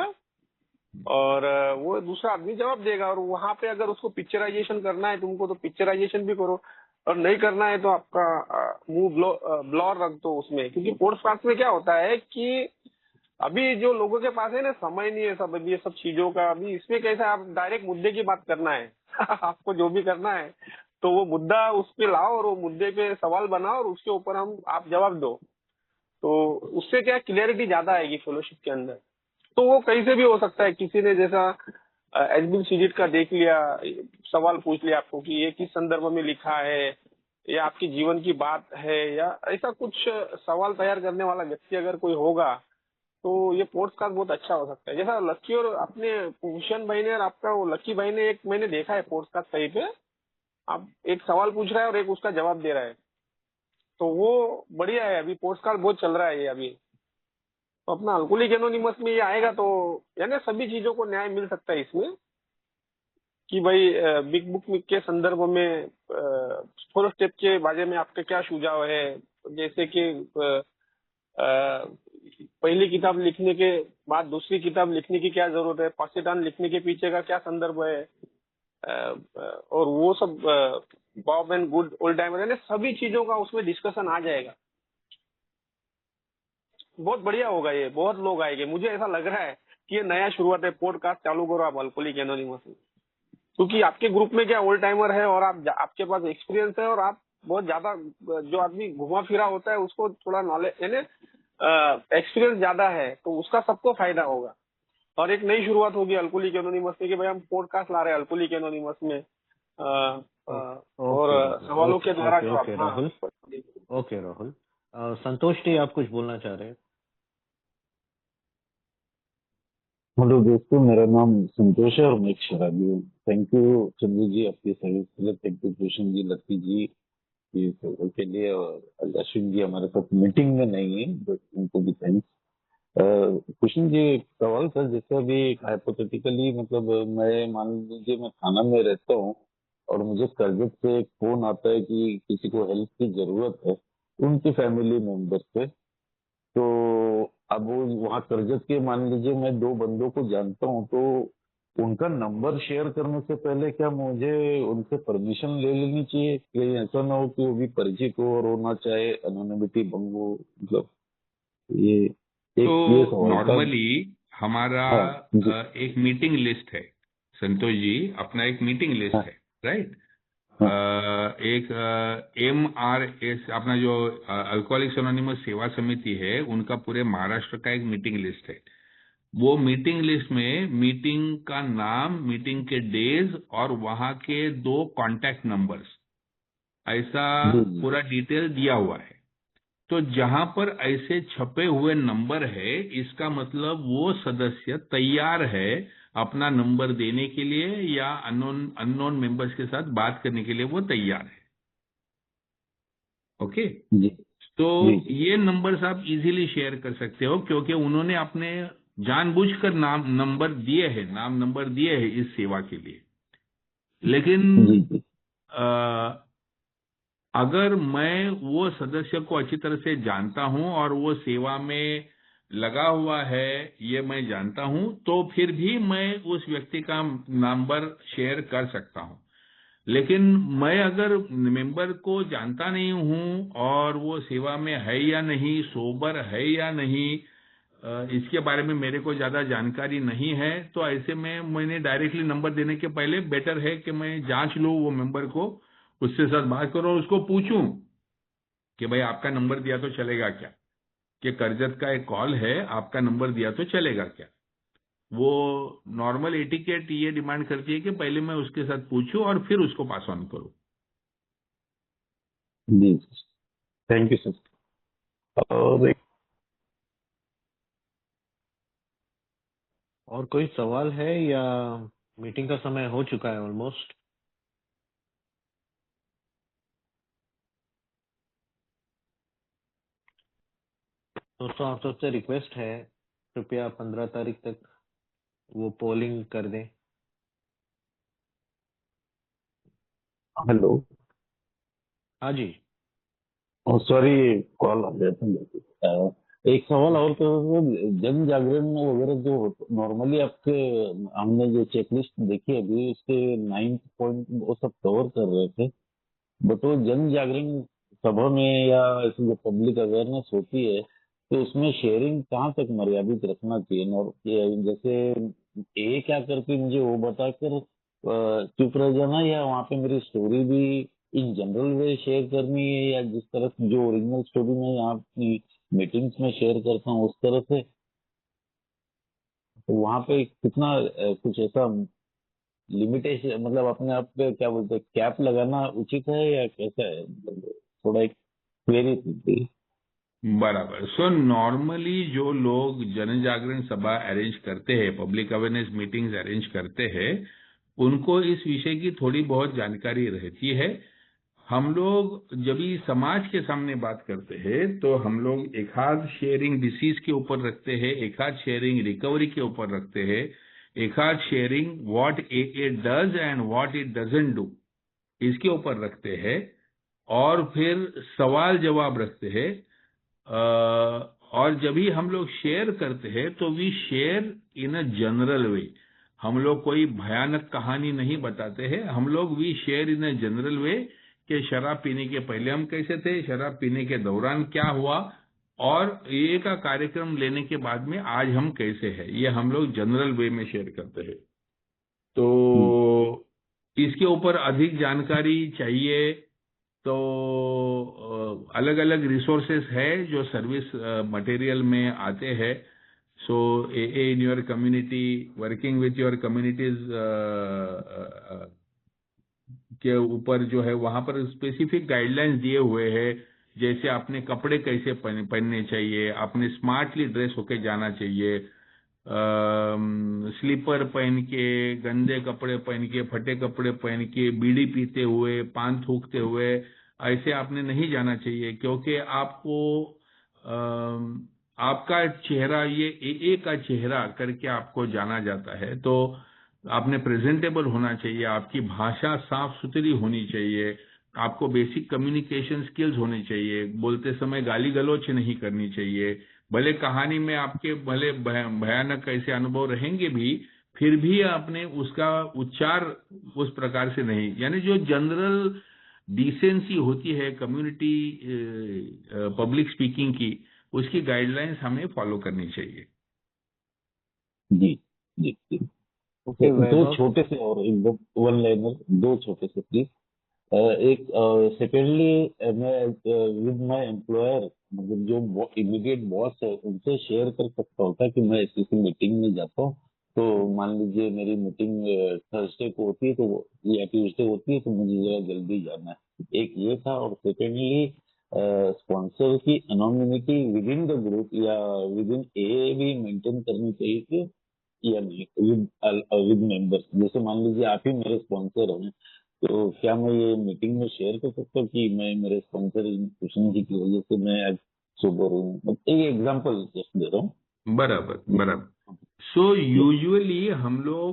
और वो दूसरा आदमी जवाब देगा, और वहां पे अगर उसको पिक्चराइजेशन करना है तुमको तो पिक्चराइजेशन भी करो, और नहीं करना है तो आपका मुंह ब्लॉर रख दो उसमें। क्योंकि पॉडकास्ट में क्या होता है कि अभी जो लोगों के पास है ना समय नहीं है सब, अभी ये सब चीजों का, अभी इसमें कैसा आप डायरेक्ट मुद्दे की बात करना है आपको जो भी करना है तो वो मुद्दा उस पे लाओ और वो मुद्दे पे सवाल बनाओ और उसके ऊपर आप जवाब दो, तो उससे क्या क्लियरिटी ज्यादा आएगी फेलोशिप के अंदर। तो वो कहीं से भी हो सकता है, किसी ने जैसा एसबिन सीजीट का देख लिया, सवाल पूछ लिया आपको कि ये किस संदर्भ में लिखा है, या आपके जीवन की बात है, या ऐसा कुछ सवाल तैयार करने वाला व्यक्ति अगर कोई होगा तो ये पॉडकास्ट बहुत अच्छा हो सकता है। जैसा लक्की और अपने भूषण भाई ने और आपका वो लक्की भाई ने, एक मैंने देखा है पॉडकास्ट कहीं पे, आप एक सवाल पूछ रहा है और एक उसका जवाब दे रहा है, तो वो बढ़िया है। अभी पॉडकास्ट बहुत चल रहा है ये अभी, तो अपना अल्कोहलिक एनोनिमस में ये आएगा तो यानी सभी चीजों को न्याय मिल सकता है इसमें कि भाई बिग बुक के संदर्भ में 4 स्टेप के बारे में आपके क्या सुझाव है। जैसे कि पहली किताब लिखने के बाद दूसरी किताब लिखने की क्या जरूरत है, पाकिस्तान लिखने के पीछे का क्या संदर्भ है, और वो सब Bob and good old timer, यानी सभी चीजों का उसमें डिस्कशन आ जाएगा। बहुत बढ़िया होगा ये, बहुत लोग आएंगे, मुझे ऐसा लग रहा है कि ये नया शुरुआत है। पॉडकास्ट चालू करो आप अल्कोहलिक एनोनिमस में, क्योंकि आपके ग्रुप में क्या ओल्ड टाइमर है और आपके पास एक्सपीरियंस है, और आप बहुत ज्यादा, जो आदमी घुमा फिरा होता है उसको थोड़ा नॉलेज यानी एक्सपीरियंस ज्यादा है, तो उसका सबको फायदा होगा। और एक नई शुरुआत होगी अल्कोहलिक एनोनिमस में कि भाई हम पॉडकास्ट ला रहे हैं अल्कोहलिक एनोनिमस में, और सवालों के द्वारा जो ओके राहुल, ओके राहुल, संतोष जी आप कुछ बोलना चाह रहे हैं? हेलो दोस्तों, मेरा नाम संतोष है और मैं एक शराबी हूँ। थैंक यू चंदू जी आपकी सर्विस के लिए, थैंक यू भूषण जी, लक्की जी की सेवा के लिए, और अश्विन जी हमारे साथ मीटिंग में नहीं है बट उनको भी थैंक्स। भूषण जी एक सवाल था, जैसे अभी हाइपोथेटिकली मतलब मैं मान लीजिए मैं थाना में रहता हूँ और मुझे करजत से एक फोन आता है कि किसी को हेल्प की जरूरत है उनके फैमिली मेंबर से, तो अब वो वहाँ करजत के मान लीजिए मैं 2 बंदों को जानता हूँ, तो उनका नंबर शेयर करने से पहले क्या मुझे उनसे परमिशन ले लेनी चाहिए? कहीं ऐसा ना हो कि वो भी परिचित हो और वो ना चाहे एनोनिमिटी भंग हो, मतलब ये एक ये तो सवाल था। नॉर्मली हमारा हाँ जी। एक मीटिंग लिस्ट है संतोष जी, अपना एक मीटिंग लिस्ट हाँ है, राइट। हाँ एक MRS अपना जो अल्कोहलिक्स एनोनिमस सेवा समिति है, उनका पूरे महाराष्ट्र का एक मीटिंग लिस्ट है। वो मीटिंग लिस्ट में मीटिंग का नाम, मीटिंग के डेज और वहां के 2 कॉन्टैक्ट नंबर्स, ऐसा जी जी पूरा डिटेल दिया हुआ है। तो जहां पर ऐसे छपे हुए नंबर है, इसका मतलब वो सदस्य तैयार है अपना नंबर देने के लिए, या अननोन मेंबर्स के साथ बात करने के लिए वो तैयार है। ओके, जी तो जी जी ये नंबर्स आप इजीली शेयर कर सकते हो, क्योंकि उन्होंने अपने जानबूझकर नाम नंबर दिए हैं, नाम नंबर दिए हैं इस सेवा के लिए। लेकिन जी जी अगर मैं वो सदस्य को अच्छी तरह से जानता हूं और वो सेवा में लगा हुआ है, ये मैं जानता हूं, तो फिर भी मैं उस व्यक्ति का नंबर शेयर कर सकता हूं। लेकिन मैं अगर मेंबर को जानता नहीं हूं और वो सेवा में है या नहीं, सोबर है या नहीं, इसके बारे में मेरे को ज्यादा जानकारी नहीं है, तो ऐसे में मैंने डायरेक्टली नंबर देने के पहले बेटर है कि मैं जांच लूं वो मेंबर को, उससे साथ बात करूं और उसको पूछूं कि भाई आपका नंबर दिया तो चलेगा क्या, कि करजत का एक कॉल है, आपका नंबर दिया तो चलेगा क्या। वो नॉर्मल एटिकेट ये डिमांड करती है कि पहले मैं उसके साथ पूछूं और फिर उसको पास ऑन करूं। जी। Thank you sir. और और कोई सवाल है या मीटिंग का समय हो चुका है ऑलमोस्ट? दोस्तों आप सबसे रिक्वेस्ट है, कृपया 15 तारीख तक वो पोलिंग कर दें। हेलो, हाँ जी। सॉरी कॉल आ गया था। एक सवाल और तो जन जागरण वगैरह जो नॉर्मली आपके हमने जो चेकलिस्ट देखी अभी उसके 9 पॉइंट वो सब कवर कर रहे थे, बट वो जन जागरण सभा में या ऐसे जो पब्लिक अवेयरनेस होती है तो उसमें शेयरिंग कहाँ तक मर्यादित रखना चाहिए। और जैसे ये क्या करती मुझे वो बताकर चुप रह जाना, या वहाँ पे मेरी स्टोरी भी इन जनरल वे शेयर करनी है, या जिस तरह से जो ओरिजिनल स्टोरी मैं यहाँ अपनी मीटिंग्स में शेयर करता हूँ उस तरह से, तो वहाँ पे कितना कुछ ऐसा लिमिटेशन, मतलब अपने आप पे क्या बोलते हैं कैप लगाना उचित है या कैसा है, मतलब थोड़ा एक क्वेरी थी। बराबर। सो नॉर्मली जो लोग जन जागरण सभा अरेंज करते हैं, पब्लिक अवेयरनेस मीटिंग्स अरेंज करते हैं, उनको इस विषय की थोड़ी बहुत जानकारी रहती है। हम लोग जब भी समाज के सामने बात करते हैं तो हम लोग एक आध शेयरिंग डिसीज के ऊपर रखते हैं, एक आध शेयरिंग रिकवरी के ऊपर रखते हैं, एक आध sharing what it does and what it doesn't do, इसके ऊपर रखते हैं। और फिर सवाल जवाब रखते हैं। और जब भी हम लोग शेयर करते हैं तो we share in a general way. हम लोग कोई भयानक कहानी नहीं बताते हैं, हम लोग we share in a general way कि शराब पीने के पहले हम कैसे थे, शराब पीने के दौरान क्या हुआ, और ये का कार्यक्रम लेने के बाद में आज हम कैसे हैं, ये हम लोग जनरल वे में शेयर करते हैं। तो इसके ऊपर अधिक जानकारी चाहिए तो अलग अलग रिसोर्सेस है जो सर्विस मटेरियल में आते हैं। So uh in your community, working with your communities के ऊपर जो है वहां पर स्पेसिफिक गाइडलाइंस दिए हुए हैं। जैसे आपने कपड़े कैसे पहनने चाहिए, आपने स्मार्टली ड्रेस होके जाना चाहिए, स्लीपर पहन के, गंदे कपड़े पहन के, फटे कपड़े पहन के, बीड़ी पीते हुए, पान थूकते हुए ऐसे आपने नहीं जाना चाहिए, क्योंकि आपको आपका चेहरा, ये ए का चेहरा करके आपको जाना जाता है। तो आपने प्रेजेंटेबल होना चाहिए, आपकी भाषा साफ सुथरी होनी चाहिए, आपको बेसिक कम्युनिकेशन स्किल्स होनी चाहिए, बोलते समय गाली गलौच नहीं करनी चाहिए। भले कहानी में आपके भले भयानक ऐसे अनुभव रहेंगे भी, फिर भी आपने उसका उच्चार उस प्रकार से नहीं, यानी जो जनरल डिसेंसी होती है कम्युनिटी पब्लिक स्पीकिंग की, उसकी गाइडलाइंस हमें फॉलो करनी चाहिए। जी जी जी। Okay, दो Vaibhav. छोटे से और एक दो वन लाइनर, दो छोटे से प्लीज। एक सेकेंडली, मैं विद माय एम्प्लॉयर, मतलब जो इमीडिएट बॉस है उनसे शेयर कर सकता होता कि मैं ऐसी मीटिंग में जाता हूँ। तो मान लीजिए मेरी मीटिंग थर्सडे को होती है तो या ट्यूसडे होती है तो मुझे जरा जल्दी जाना है। एक ये था। और सेकेंडली, स्पॉन्सर की anonymity with in the group या विद इन ए भी मेंटेन करनी चाहिए या नहीं विद मेंबर्स। जैसे मान लीजिए आप ही मेरे स्पॉन्सर हैं, तो क्या मैं ये मीटिंग में शेयर कर सकता हूँ कि मैं मेरे स्पॉन्सर कृष्ण जी की वजह से मैं आज सुबह हूँ? एक एग्जांपल जस्ट दे रहा हूँ। बराबर बराबर। सो यूजुअली हम लोग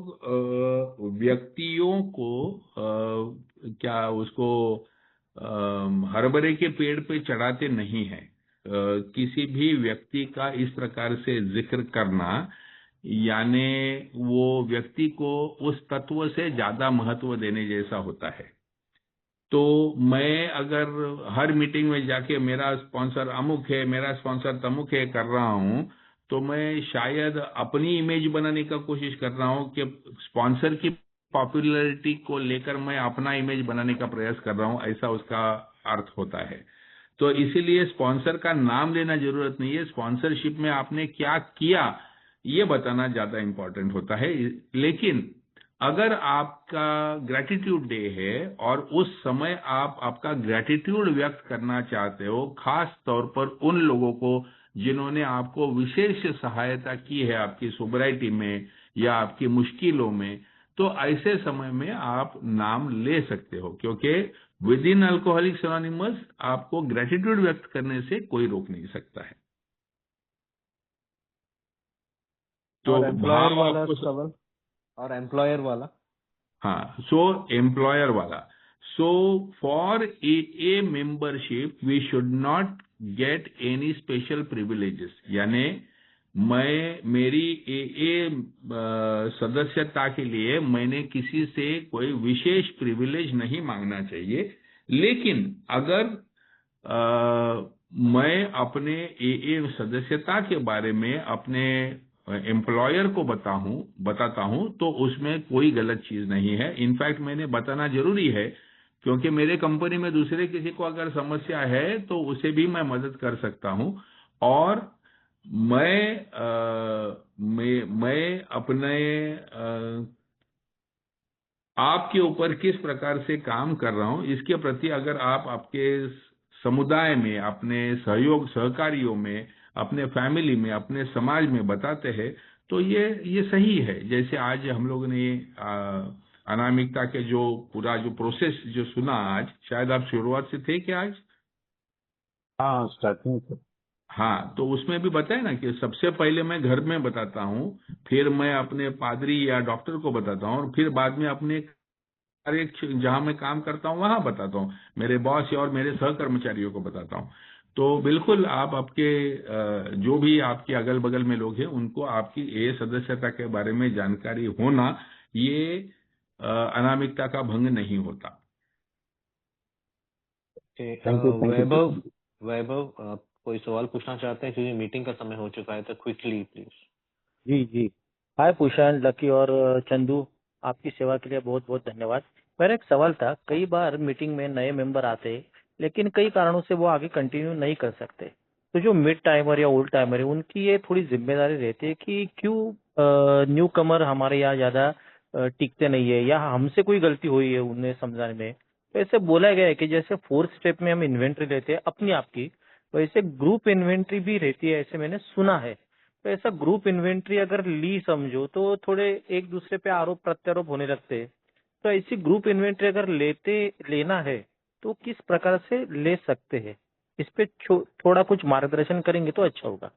व्यक्तियों को क्या उसको हरभरे के पेड़ पे चढ़ाते नहीं है। किसी भी व्यक्ति का इस प्रकार से जिक्र करना यानी वो व्यक्ति को उस तत्व से ज्यादा महत्व देने जैसा होता है। तो मैं अगर हर मीटिंग में जाके मेरा स्पॉन्सर अमुक है, मेरा स्पॉन्सर तमुक है कर रहा हूं, तो मैं शायद अपनी इमेज बनाने का कोशिश कर रहा हूं कि स्पॉन्सर की पॉपुलैरिटी को लेकर मैं अपना इमेज बनाने का प्रयास कर रहा हूं, ऐसा उसका अर्थ होता है। तो इसीलिए स्पॉन्सर का नाम लेना जरूरत नहीं है, स्पॉन्सरशिप में आपने क्या किया ये बताना ज्यादा इंपॉर्टेंट होता है। लेकिन अगर आपका ग्रेटिट्यूड डे है और उस समय आप आपका ग्रेटिट्यूड व्यक्त करना चाहते हो, खास तौर पर उन लोगों को जिन्होंने आपको विशेष सहायता की है आपकी सोबराइटी में या आपकी मुश्किलों में, तो ऐसे समय में आप नाम ले सकते हो, क्योंकि विद इन अल्कोहलिक्स एनोनिमस आपको ग्रेटिट्यूड व्यक्त करने से कोई रोक नहीं सकता है। तो और एम्प्लॉयर भाव वाला आपको सवाल, और एम्प्लॉयर वाला। हाँ, सो एम्प्लॉयर वाला, so for a membership we should not get any special privileges. यानी मेरी ए सदस्यता के लिए मैंने किसी से कोई विशेष प्रिविलेज नहीं मांगना चाहिए। लेकिन अगर मैं अपने ए सदस्यता के बारे में अपने एम्प्लॉयर को बताता हूं तो उसमें कोई गलत चीज नहीं है। इनफैक्ट मैंने बताना जरूरी है, क्योंकि मेरे कंपनी में दूसरे किसी को अगर समस्या है तो उसे भी मैं मदद कर सकता हूं। और मैं अपने आपके ऊपर किस प्रकार से काम कर रहा हूं इसके प्रति अगर आप आपके समुदाय में, अपने सहकारियों में, अपने फैमिली में, अपने समाज में बताते हैं तो ये सही है। जैसे आज हम लोगों ने अनामिकता के जो पूरा जो प्रोसेस जो सुना आज, शायद आप शुरुआत से थे क्या आज? हाँ, स्टार्टिंग से। हाँ, तो उसमें भी बताया ना कि सबसे पहले मैं घर में बताता हूँ, फिर मैं अपने पादरी या डॉक्टर को बताता हूँ, और फिर बाद में अपने जहां मैं काम करता हूं वहां बताता हूं, मेरे बॉस और मेरे सहकर्मचारियों को बताता हूं। तो बिल्कुल आप आपके जो भी आपके अगल बगल में लोग हैं उनको आपकी ए सदस्यता के बारे में जानकारी होना, ये अनामिकता का भंग नहीं होता। Thank you. वैभव, वैभव आप कोई सवाल पूछना चाहते हैं क्योंकि मीटिंग का समय हो चुका है, तो क्विकली प्लीज। जी जी। हाय पुशान, लकी और चंदू, आपकी सेवा के लिए बहुत बहुत धन्यवाद। मेरा एक सवाल था, कई बार मीटिंग में नए मेंबर आते हैं लेकिन कई कारणों से वो आगे कंटिन्यू नहीं कर सकते, तो जो मिड टाइमर या ओल्ड टाइमर है उनकी ये थोड़ी जिम्मेदारी रहती है कि क्यों न्यू कमर हमारे यहाँ ज्यादा टिकते नहीं है या हमसे कोई गलती हुई है उन्हें समझाने में। तो ऐसे बोला गया है कि जैसे 4th स्टेप में हम इन्वेंट्री लेते हैं अपनी आपकी, वैसे ग्रुप इन्वेंट्री भी रहती है, ऐसे मैंने सुना है। तो ऐसा ग्रुप इन्वेंट्री अगर ली समझो तो थोड़े एक दूसरे पे आरोप प्रत्यारोप होने लगते हैं। तो ऐसी ग्रुप इन्वेंट्री अगर लेना है तो किस प्रकार से ले सकते हैं, इस पे थोड़ा कुछ मार्गदर्शन करेंगे तो अच्छा होगा।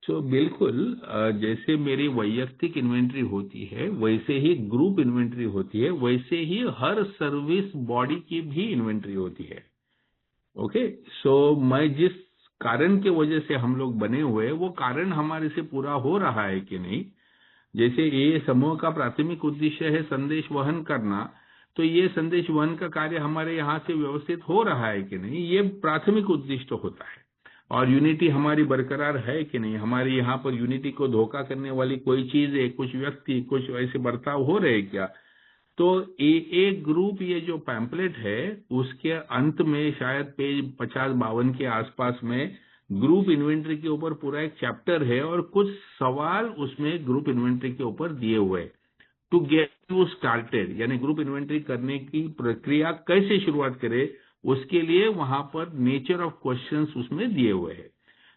तो बिल्कुल, जैसे मेरी वैयक्तिक इन्वेंट्री होती है वैसे ही ग्रुप इन्वेंट्री होती है, वैसे ही हर सर्विस बॉडी की भी इन्वेंट्री होती है। ओके, सो मैं जिस कारण के वजह से हम लोग बने हुए हैं वो कारण हमारे से पूरा हो रहा है कि नहीं। जैसे ये समूह का प्राथमिक उद्देश्य है संदेश वहन करना, तो ये संदेश वहन का कार्य हमारे यहाँ से व्यवस्थित हो रहा है कि नहीं, ये प्राथमिक उद्देश्य होता है। और यूनिटी हमारी बरकरार है कि नहीं, हमारी यहाँ पर यूनिटी को धोखा करने वाली कोई चीज है, कुछ व्यक्ति, कुछ ऐसे बर्ताव हो रहे हैं क्या। तो एक ग्रुप, ये जो पैम्पलेट है उसके अंत में शायद पेज 50-52 के आसपास में ग्रुप इन्वेंटरी के ऊपर पूरा एक चैप्टर है और कुछ सवाल उसमें ग्रुप इन्वेंटरी के ऊपर दिए हुए हैं। टू गेट यू स्टार्टेड, यानी ग्रुप इन्वेंटरी करने की प्रक्रिया कैसे शुरुआत करे, उसके लिए वहां पर नेचर ऑफ क्वेश्चंस उसमें दिए हुए हैं।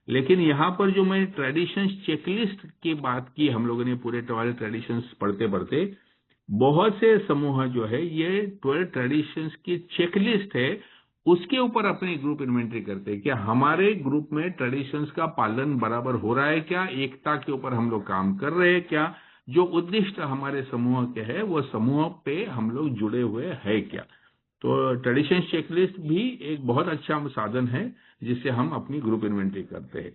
लेकिन यहाँ पर जो मैं ट्रेडिशंस चेकलिस्ट की बात की, हम लोगों ने पूरे 12 ट्रेडिशंस पढ़ते पढ़ते, बहुत से समूह जो है ये 12 ट्रेडिशंस की चेकलिस्ट है, उसके ऊपर अपनी ग्रुप इन्वेंटरी करते हैं। क्या हमारे ग्रुप में ट्रेडिशंस का पालन बराबर हो रहा है क्या, एकता के ऊपर हम लोग काम कर रहे हैं क्या, जो उद्दिष्ट हमारे समूह के है वो समूह पे हम लोग जुड़े हुए है क्या। तो ट्रेडिशन चेकलिस्ट भी एक बहुत अच्छा साधन है जिससे हम अपनी ग्रुप इन्वेंटरी करते हैं।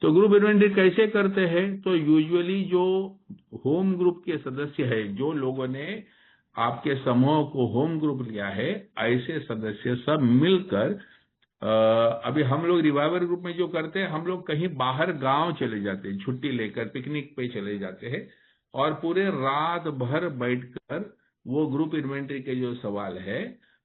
तो ग्रुप इन्वेंटरी कैसे करते हैं, तो यूजुअली जो होम ग्रुप के सदस्य है, जो लोगों ने आपके समूह को होम ग्रुप लिया है, ऐसे सदस्य सब मिलकर अभी हम लोग रिवाइवल ग्रुप में जो करते हैं, हम लोग कहीं बाहर गांव चले जाते हैं, छुट्टी लेकर पिकनिक पे चले जाते हैं और पूरे रात भर बैठकर वो ग्रुप इन्वेंटरी के जो सवाल है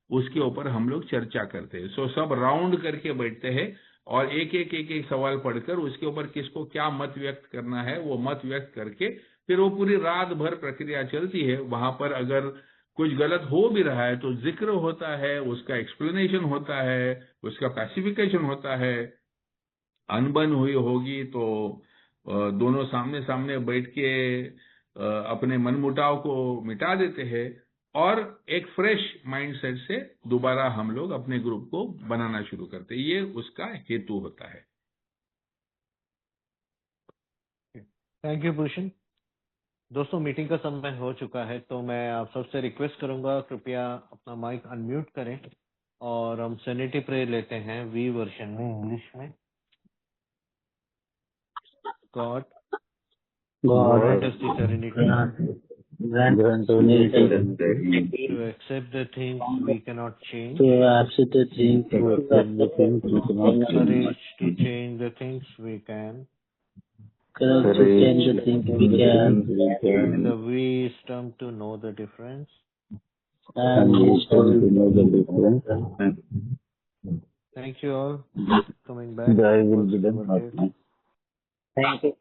उसके ऊपर हम लोग चर्चा करते हैं। सो सब राउंड करके बैठते हैं और एक एक सवाल पढ़कर उसके ऊपर किसको क्या मत व्यक्त करना है वो मत व्यक्त करके फिर वो पूरी रात भर प्रक्रिया चलती है। वहां पर अगर कुछ गलत हो भी रहा है तो जिक्र होता है, उसका एक्सप्लेनेशन होता है, उसका पैसिफिकेशन होता है। अनबन हुई होगी तो दोनों सामने सामने बैठ के अपने मनमुटाव को मिटा देते हैं और एक फ्रेश माइंडसेट से दोबारा हम लोग अपने ग्रुप को बनाना शुरू करते हैं। ये उसका हेतु होता है। Thank you Bhushan. दोस्तों मीटिंग का समय हो चुका है, तो मैं आप सबसे रिक्वेस्ट करूंगा कृपया अपना माइक अनम्यूट करें और हम सेनेटरी प्रेयर लेते हैं वी वर्जन में, इंग्लिश में। God grant us the serenity grant us the serenity to accept the things we cannot change, to accept the things we cannot courage to change the things we can, courage to change the things we can, and the wisdom to know the difference. and wisdom to know the difference. Thank you all coming back. Thy will be done. Thank you.